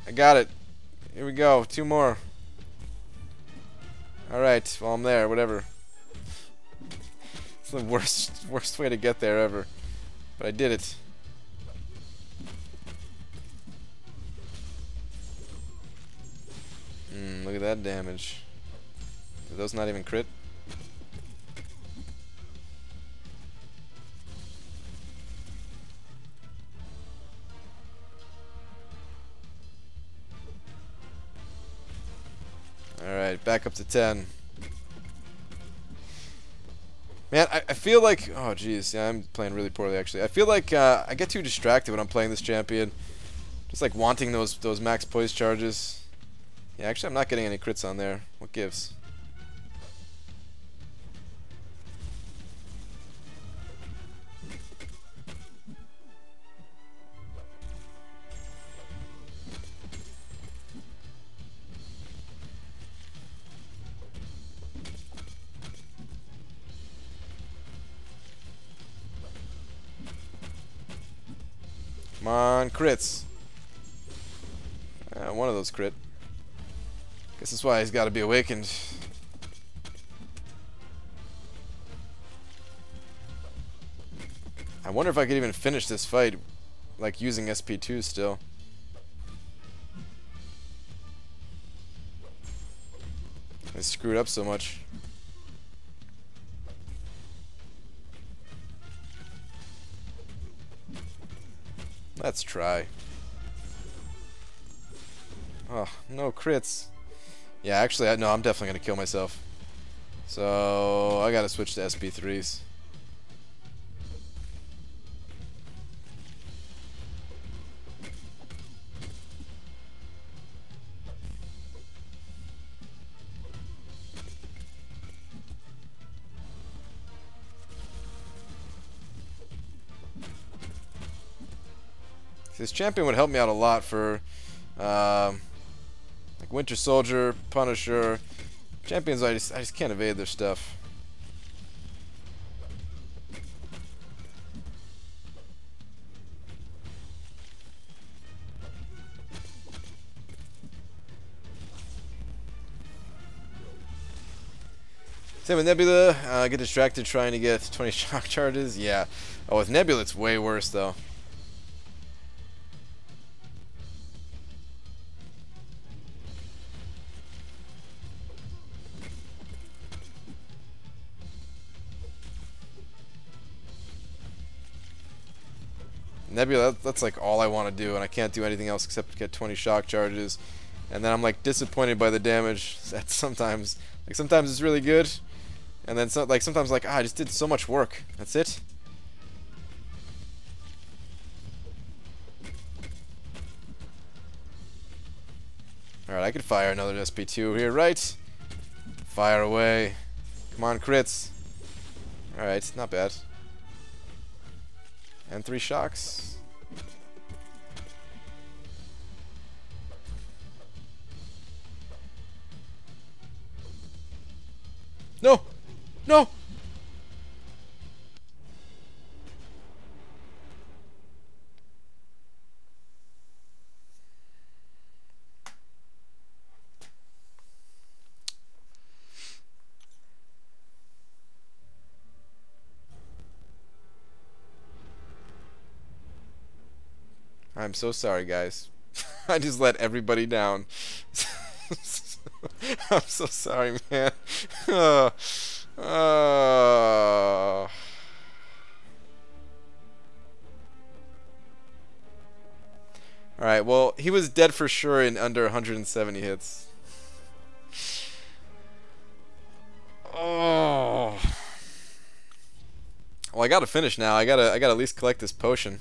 I got it. Here we go. 2 more. Alright, well I'm there, whatever. It's the worst way to get there ever. But I did it. Look at that damage. Did those not even crit? Alright, back up to 10. Man, I feel like... Oh, jeez. Yeah, I'm playing really poorly, actually. I feel like I get too distracted when I'm playing this champion. Just like wanting those max poise charges. Yeah, actually, I'm not getting any crits on there. What gives? Come on, crits. One of those crit. Guess that's why he's got to be awakened. I wonder if I could even finish this fight, like using SP2 still. I screwed up so much. Let's try. Oh, no crits. Yeah, actually, no, I'm definitely gonna kill myself. So I gotta switch to SP3s. This champion would help me out a lot for like Winter Soldier, Punisher. Champions, I just can't evade their stuff. Same with Nebula. Get distracted trying to get 20 shock charges. Yeah. Oh, with Nebula, it's way worse though. Nebula, that's like all I want to do, and I can't do anything else except get 20 shock charges. And then I'm like disappointed by the damage that sometimes it's really good, and then sometimes like I just did so much work. That's it. All right, I could fire another SP2 here, right? Fire away. Come on, crits. All right, not bad. And 3 shocks. No! No! I'm so sorry, guys. I just let everybody down. I'm so sorry, man. Alright, well, he was dead for sure in under 170 hits. Oh. Well, I gotta finish now. I gotta at least collect this potion.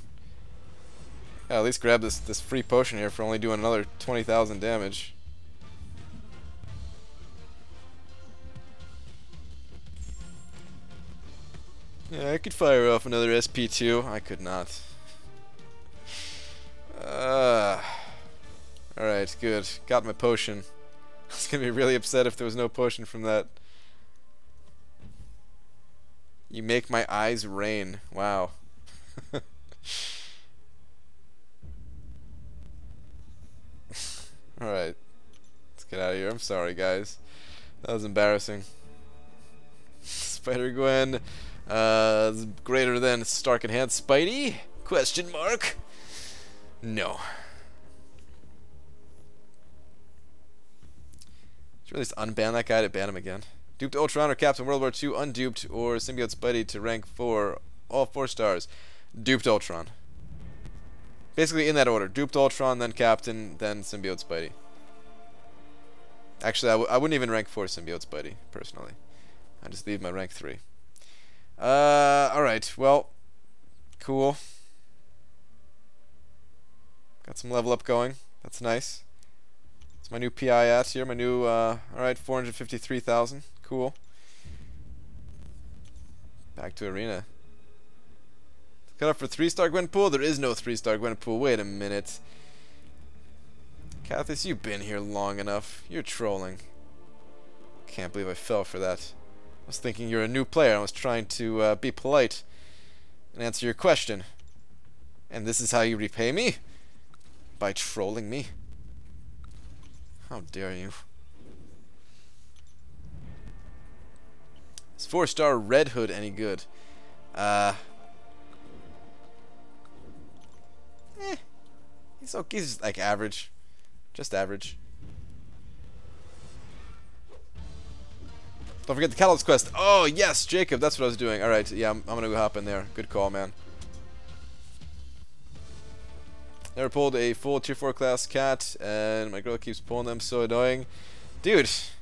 I gotta at least grab this free potion here for only doing another 20,000 damage. Yeah, I could fire off another SP2. I could not. Alright, good. Got my potion. I was gonna be really upset if there was no potion from that. You make my eyes rain. Wow. Alright. Let's get out of here. I'm sorry, guys. That was embarrassing. Spider-Gwen. Greater than Stark Enhanced Spidey? Question mark? No. Should we just unban that guy to ban him again? Duped Ultron or Captain World War II, unduped, or Symbiote Spidey to rank 4, all 4 stars. Duped Ultron. Basically in that order. Duped Ultron, then Captain, then Symbiote Spidey. Actually, I wouldn't even rank 4 Symbiote Spidey, personally. I'd just leave my rank 3. Alright, well, cool. Got some level up going. That's nice. It's my new PI at here, my new, alright, 453,000. Cool. Back to arena. Cut off for 3-star Gwenpool. There is no 3-star Gwenpool. Wait a minute. Cathis, you've been here long enough. You're trolling. Can't believe I fell for that. I was thinking you're a new player. I was trying to be polite and answer your question. And this is how you repay me? By trolling me? How dare you? Is 4-star Red Hood any good? He's okay. He's like average. Just average. Don't forget the Catalyst quest. Oh, yes, Jacob. That's what I was doing. Alright, yeah, I'm gonna go hop in there. Good call, man. Never pulled a full tier 4 class cat, and my girl keeps pulling them. So annoying. Dude, it's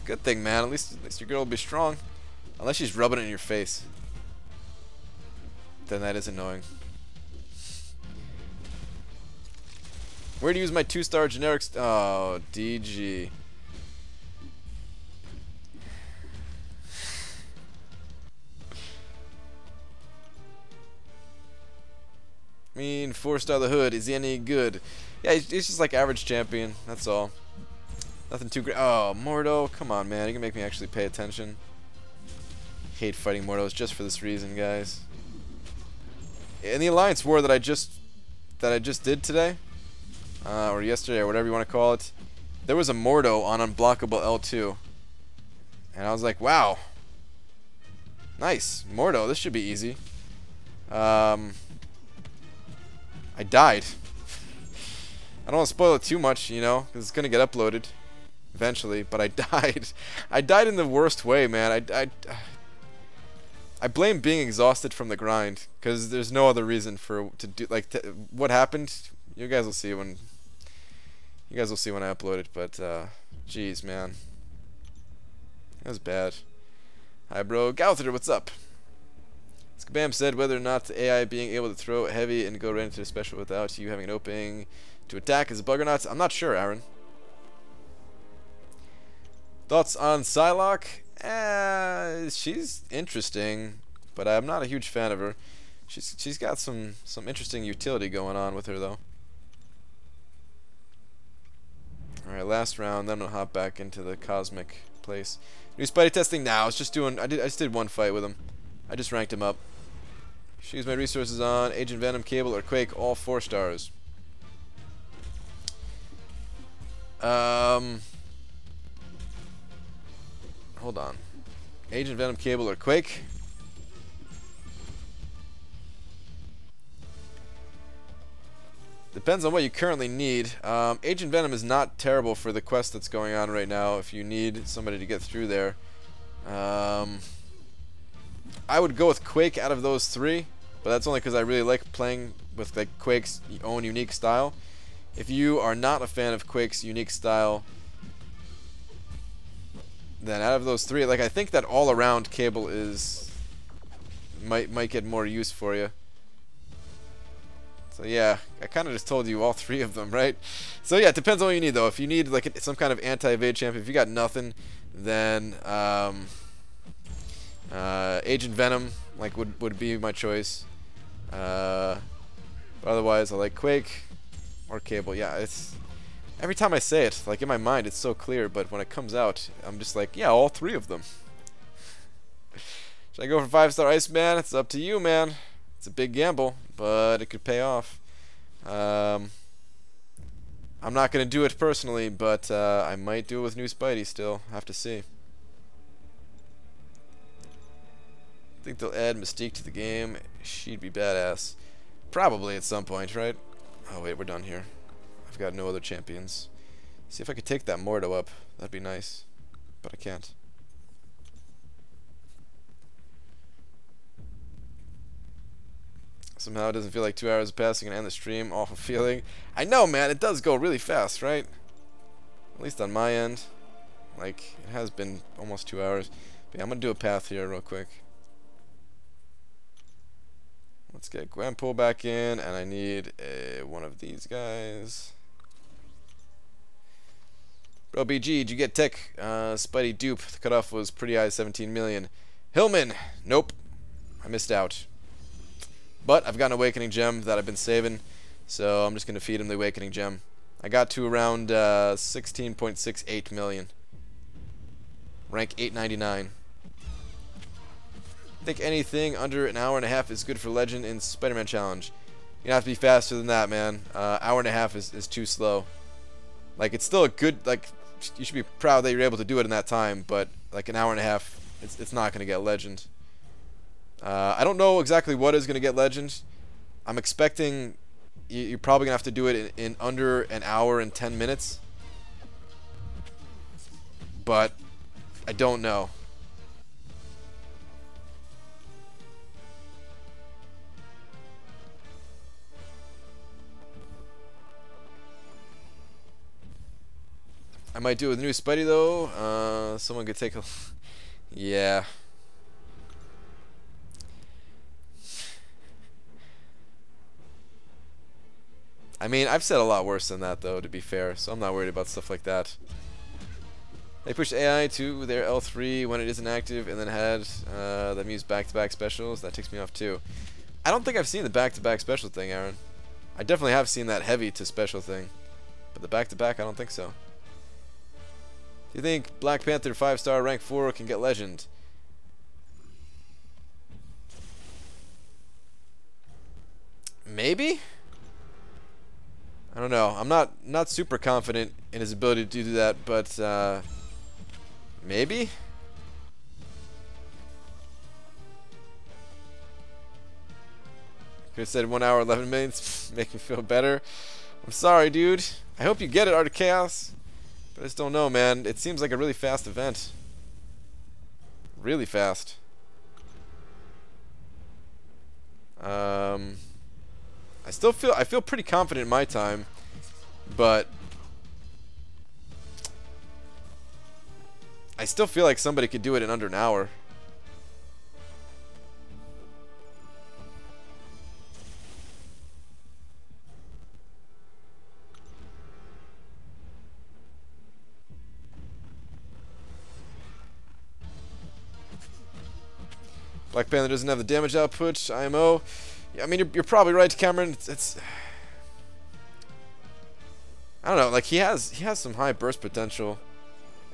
a good thing, man. At least your girl will be strong. Unless she's rubbing it in your face. Then that is annoying. Where to use my 2-star generics? Oh, DG. I mean, 4-star the Hood. Is he any good? Yeah, he's just like average champion. That's all. Nothing too great. Oh, Mordo. Come on, man. You can make me actually pay attention. Hate fighting Mordos just for this reason, guys. In the Alliance War that I just did today, or yesterday, or whatever you want to call it, there was a Mordo on unblockable L2, and I was like, wow, nice Mordo. This should be easy. I died. I don't want to spoil it too much, you know, because it's gonna get uploaded eventually. But I died. I died in the worst way, man. I blame being exhausted from the grind, because there's no other reason to do what happened. You guys will see when I upload it. But jeez, man, that was bad. Hi, bro. Gouther, what's up? Kabam said whether or not the AI being able to throw heavy and go right into a special without you having an opening to attack is a bug or not. I'm not sure, Aaron. Thoughts on Psylocke? She's interesting, but I'm not a huge fan of her. She's got some interesting utility going on with her though. All right, last round, then I'll hop back into the cosmic place. New Spidey testing now. I just did one fight with him. I just ranked him up. Should use my resources on Agent Venom, Cable, or Quake, all 4 stars. Hold on. Agent Venom, Cable, or Quake? Depends on what you currently need. Agent Venom is not terrible for the quest that's going on right now if you need somebody to get through there. I would go with Quake out of those three, but that's only because I really like playing with like Quake's own unique style. If you are not a fan of Quake's unique style, then out of those three, like I think that all-around Cable is might get more use for you. So yeah, I kind of just told you all three of them, right? So yeah, it depends on what you need though. If you need like some kind of anti-evade champion, if you got nothing, then Agent Venom like would be my choice. But otherwise, I like Quake or Cable. Yeah, it's every time I say it, like in my mind, it's so clear, but when it comes out, I'm just like, yeah, all three of them. Should I go for 5-star Iceman? It's up to you, man. It's a big gamble, but it could pay off. I'm not going to do it personally, but I might do it with new Spidey still. Have to see. I think they'll add Mystique to the game. She'd be badass. Probably at some point, right? Oh, wait, we're done here. I've got no other champions. See if I could take that Mordo up. That'd be nice. But I can't. Somehow it doesn't feel like 2 hours are passing and end the stream. Awful feeling. I know, man. It does go really fast, right? At least on my end. Like, it has been almost 2 hours. But yeah, I'm going to do a path here real quick. Let's get Gwenpool back in. And I need one of these guys. Bro, BG, did you get tech? Spidey dupe. The cutoff was pretty high, 17 million. Hillman. Nope. I missed out. But I've got an Awakening Gem that I've been saving, so I'm just going to feed him the Awakening Gem. I got to around 16.68 million. Rank 899. I think anything under an hour and a half is good for Legend in Spider-Man Challenge. You have to be faster than that, man. Hour and a half is too slow. Like, it's still a good, like, you should be proud that you're able to do it in that time, but, like, an hour and a half, it's not going to get Legend. I don't know exactly what is going to get Legend. I'm expecting you're probably going to have to do it in under an hour and 10 minutes. But I don't know. I might do it with new Spidey though. Someone could take a... yeah. I mean, I've said a lot worse than that, though, to be fair, so I'm not worried about stuff like that. They pushed AI to their L3 when it isn't active, and then had them use back-to-back specials. That ticks me off, too. I don't think I've seen the back-to-back special thing, Aaron. I definitely have seen that heavy to special thing, but the back-to-back, I don't think so. Do you think Black Panther 5-star rank 4 can get Legend? Maybe? I don't know. I'm not super confident in his ability to do that, but maybe. Could have said 1 hour 11 minutes. Make me feel better. I'm sorry, dude. I hope you get it, Art of Chaos. But I just don't know, man. It seems like a really fast event. Really fast. I feel pretty confident in my time, but I still feel like somebody could do it in under an hour. Black Panther doesn't have the damage output, IMO. Yeah, I mean, you're probably right, Cameron. It's I don't know, like he has some high burst potential,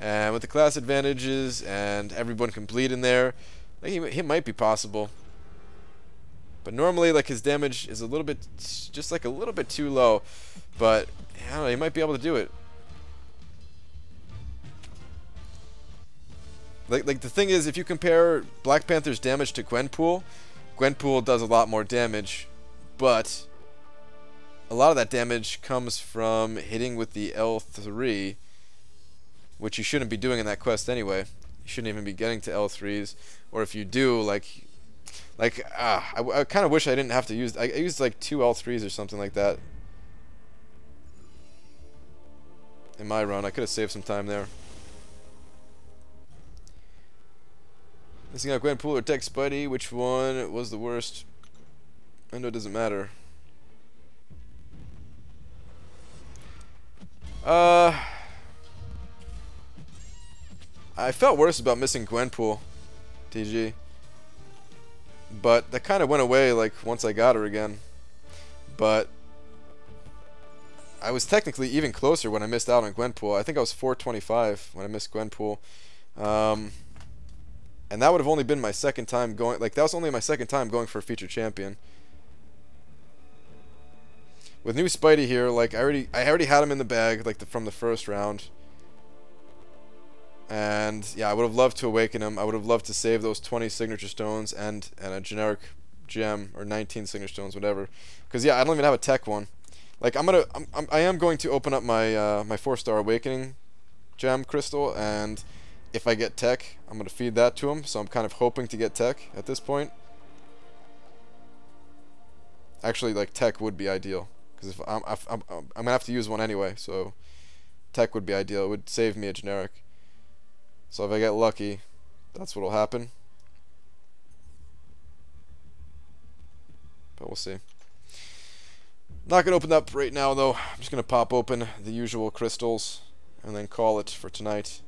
and with the class advantages and everyone can bleed in there, like he might be possible. But normally, like his damage is a little bit, just like a little bit too low. But I don't know, he might be able to do it. Like the thing is, if you compare Black Panther's damage to Gwenpool, Gwenpool does a lot more damage, but a lot of that damage comes from hitting with the L3, which you shouldn't be doing in that quest anyway. You you shouldn't even be getting to L3s, or if you do, I kind of wish I didn't have to use. I used like 2 L3s or something like that in my run. I could have saved some time there. Missing out Gwenpool or Tech Spidey. Which one was the worst? I know it doesn't matter. I felt worse about missing Gwenpool, TG. But that kind of went away like once I got her again. But I was technically even closer when I missed out on Gwenpool. I think I was 425 when I missed Gwenpool. And that would have only been my second time going, like that was only my second time going for a featured champion. With new Spidey here, like I already had him in the bag, like from the first round. And yeah, I would have loved to awaken him. I would have loved to save those 20 signature stones and a generic gem, or 19 signature stones, whatever. Because yeah, I don't even have a tech one. Like I am going to open up my my 4-star awakening gem crystal, and if I get tech, I'm gonna feed that to him. So I'm kind of hoping to get tech at this point. Actually, like tech would be ideal, because if I'm gonna have to use one anyway, so tech would be ideal. It would save me a generic. So if I get lucky, that's what'll happen. But we'll see. Not gonna open up right now though. I'm just gonna pop open the usual crystals and then call it for tonight.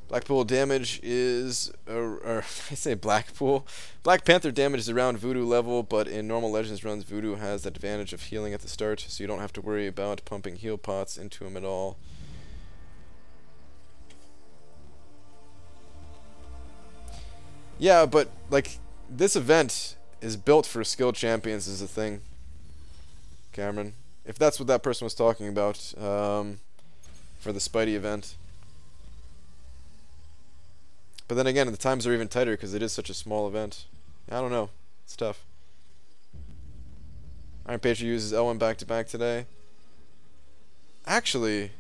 Blackpool damage is, I say Blackpool. Black Panther damage is around Voodoo level, but in normal Legends runs, Voodoo has the advantage of healing at the start, so you don't have to worry about pumping heal pots into him at all. Yeah, but like this event is built for skilled champions is the thing, Cameron. If that's what that person was talking about, for the Spidey event. But then again, the times are even tighter because it is such a small event. I don't know. It's tough. Iron Patriot uses L1 back-to-back today. Actually,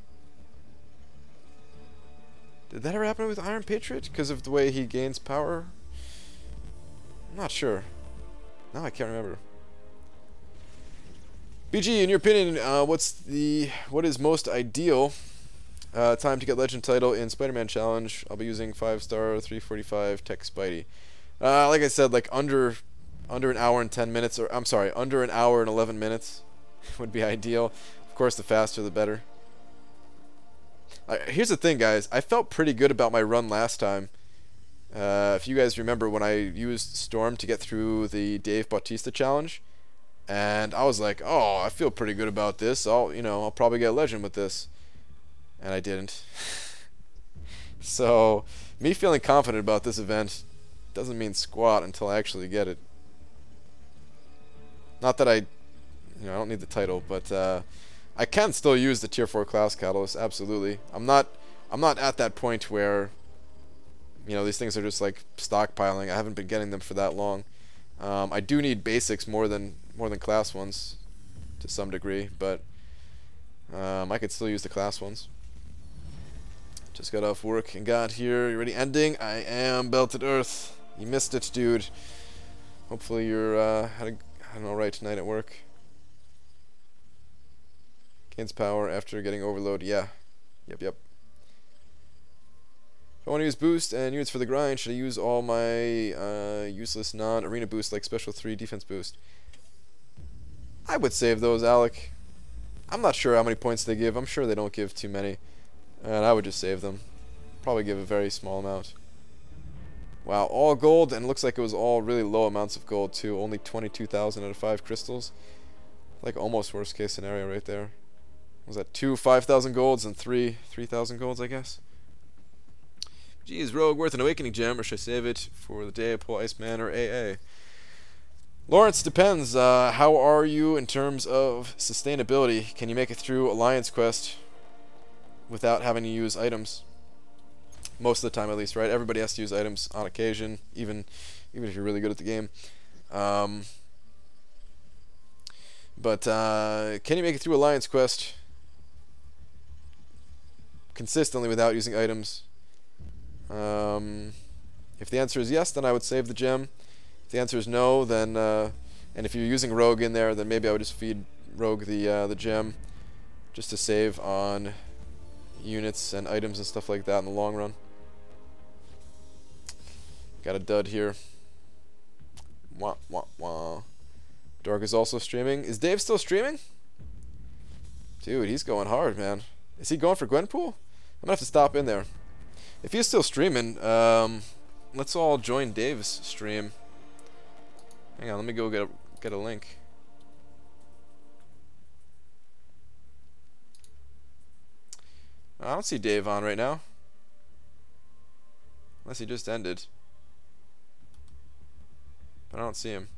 did that ever happen with Iron Patriot? Because of the way he gains power? I'm not sure. No, I can't remember. BG, in your opinion, what is most ideal time to get Legend title in Spider-Man Challenge? I'll be using 5-star 345 Tech Spidey. Like I said, like under an hour and 10 minutes, or I'm sorry, under an hour and 11 minutes would be ideal. Of course, the faster the better. Here's the thing, guys. I felt pretty good about my run last time. If you guys remember when I used Storm to get through the Dave Bautista challenge, and I was like, oh, I feel pretty good about this. I'll probably get Legend with this. And I didn't. So, me feeling confident about this event doesn't mean squat until I actually get it. Not that I don't need the title, but I can still use the Tier 4 class catalyst, absolutely. I'm not at that point where these things are just like stockpiling. I haven't been getting them for that long. I do need basics more than class ones to some degree, but I could still use the class ones. Just got off work and got here. You ready? Ending? I am Belted Earth. You missed it, dude. Hopefully you're had an alright night at work. Gains power after getting overload. Yeah. Yep. If I want to use boost and units for the grind, should I use all my useless non-arena boosts like special 3 defense boost? I would save those, Alec. I'm not sure how many points they give. I'm sure they don't give too many. And I would just save them. Probably give a very small amount. Wow, all gold, and it looks like it was all really low amounts of gold too. Only 22,000 out of 5 crystals. Like almost worst case scenario right there. Was that 2 5,000 golds and 3,000 golds, I guess? Geez, Rogue, worth an awakening gem, or should I save it for the day I pull Iceman or AA? Lawrence, depends. How are you in terms of sustainability? Can you make it through Alliance Quest without having to use items? Most of the time, at least, right? Everybody has to use items on occasion, even if you're really good at the game. But can you make it through Alliance Quest consistently without using items? If the answer is yes, then I would save the gem. If the answer is no, then and if you're using Rogue in there, then maybe I would just feed Rogue the gem, just to save on units and items and stuff like that in the long run. Got a dud here. Wah wah wah. Dork is also streaming. Is Dave still streaming? Dude, he's going hard, man. Is he going for Gwenpool? I'm gonna have to stop in there. If he's still streaming, let's all join Dave's stream. Hang on, let me go get a link. I don't see Dave on right now. Unless he just ended. But I don't see him.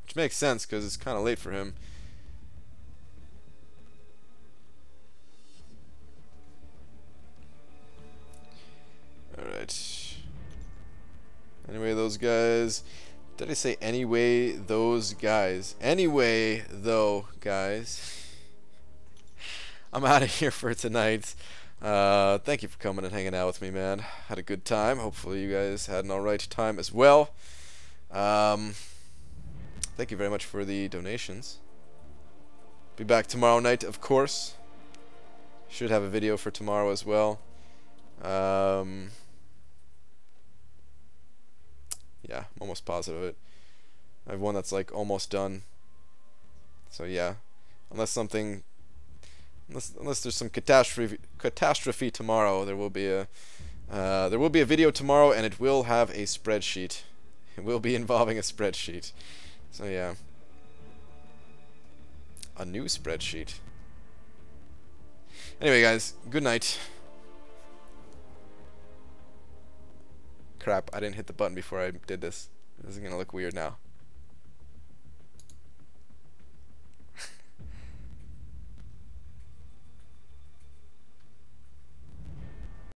Which makes sense, because it's kind of late for him. Alright. Anyway, those guys... Did I say anyway, those guys? Anyway, though, guys. I'm out of here for tonight. Thank you for coming and hanging out with me, man. Had a good time. Hopefully you guys had an alright time as well. Thank you very much for the donations. Be back tomorrow night, of course. Should have a video for tomorrow as well. Yeah, I'm almost positive of it. I have one that's like almost done. So yeah, unless there's some catastrophe tomorrow, there will be a video tomorrow, and it will have a spreadsheet. It will be involving a spreadsheet. So yeah, a new spreadsheet. Anyway, guys, good night. Crap, I didn't hit the button before I did this. This is gonna look weird now.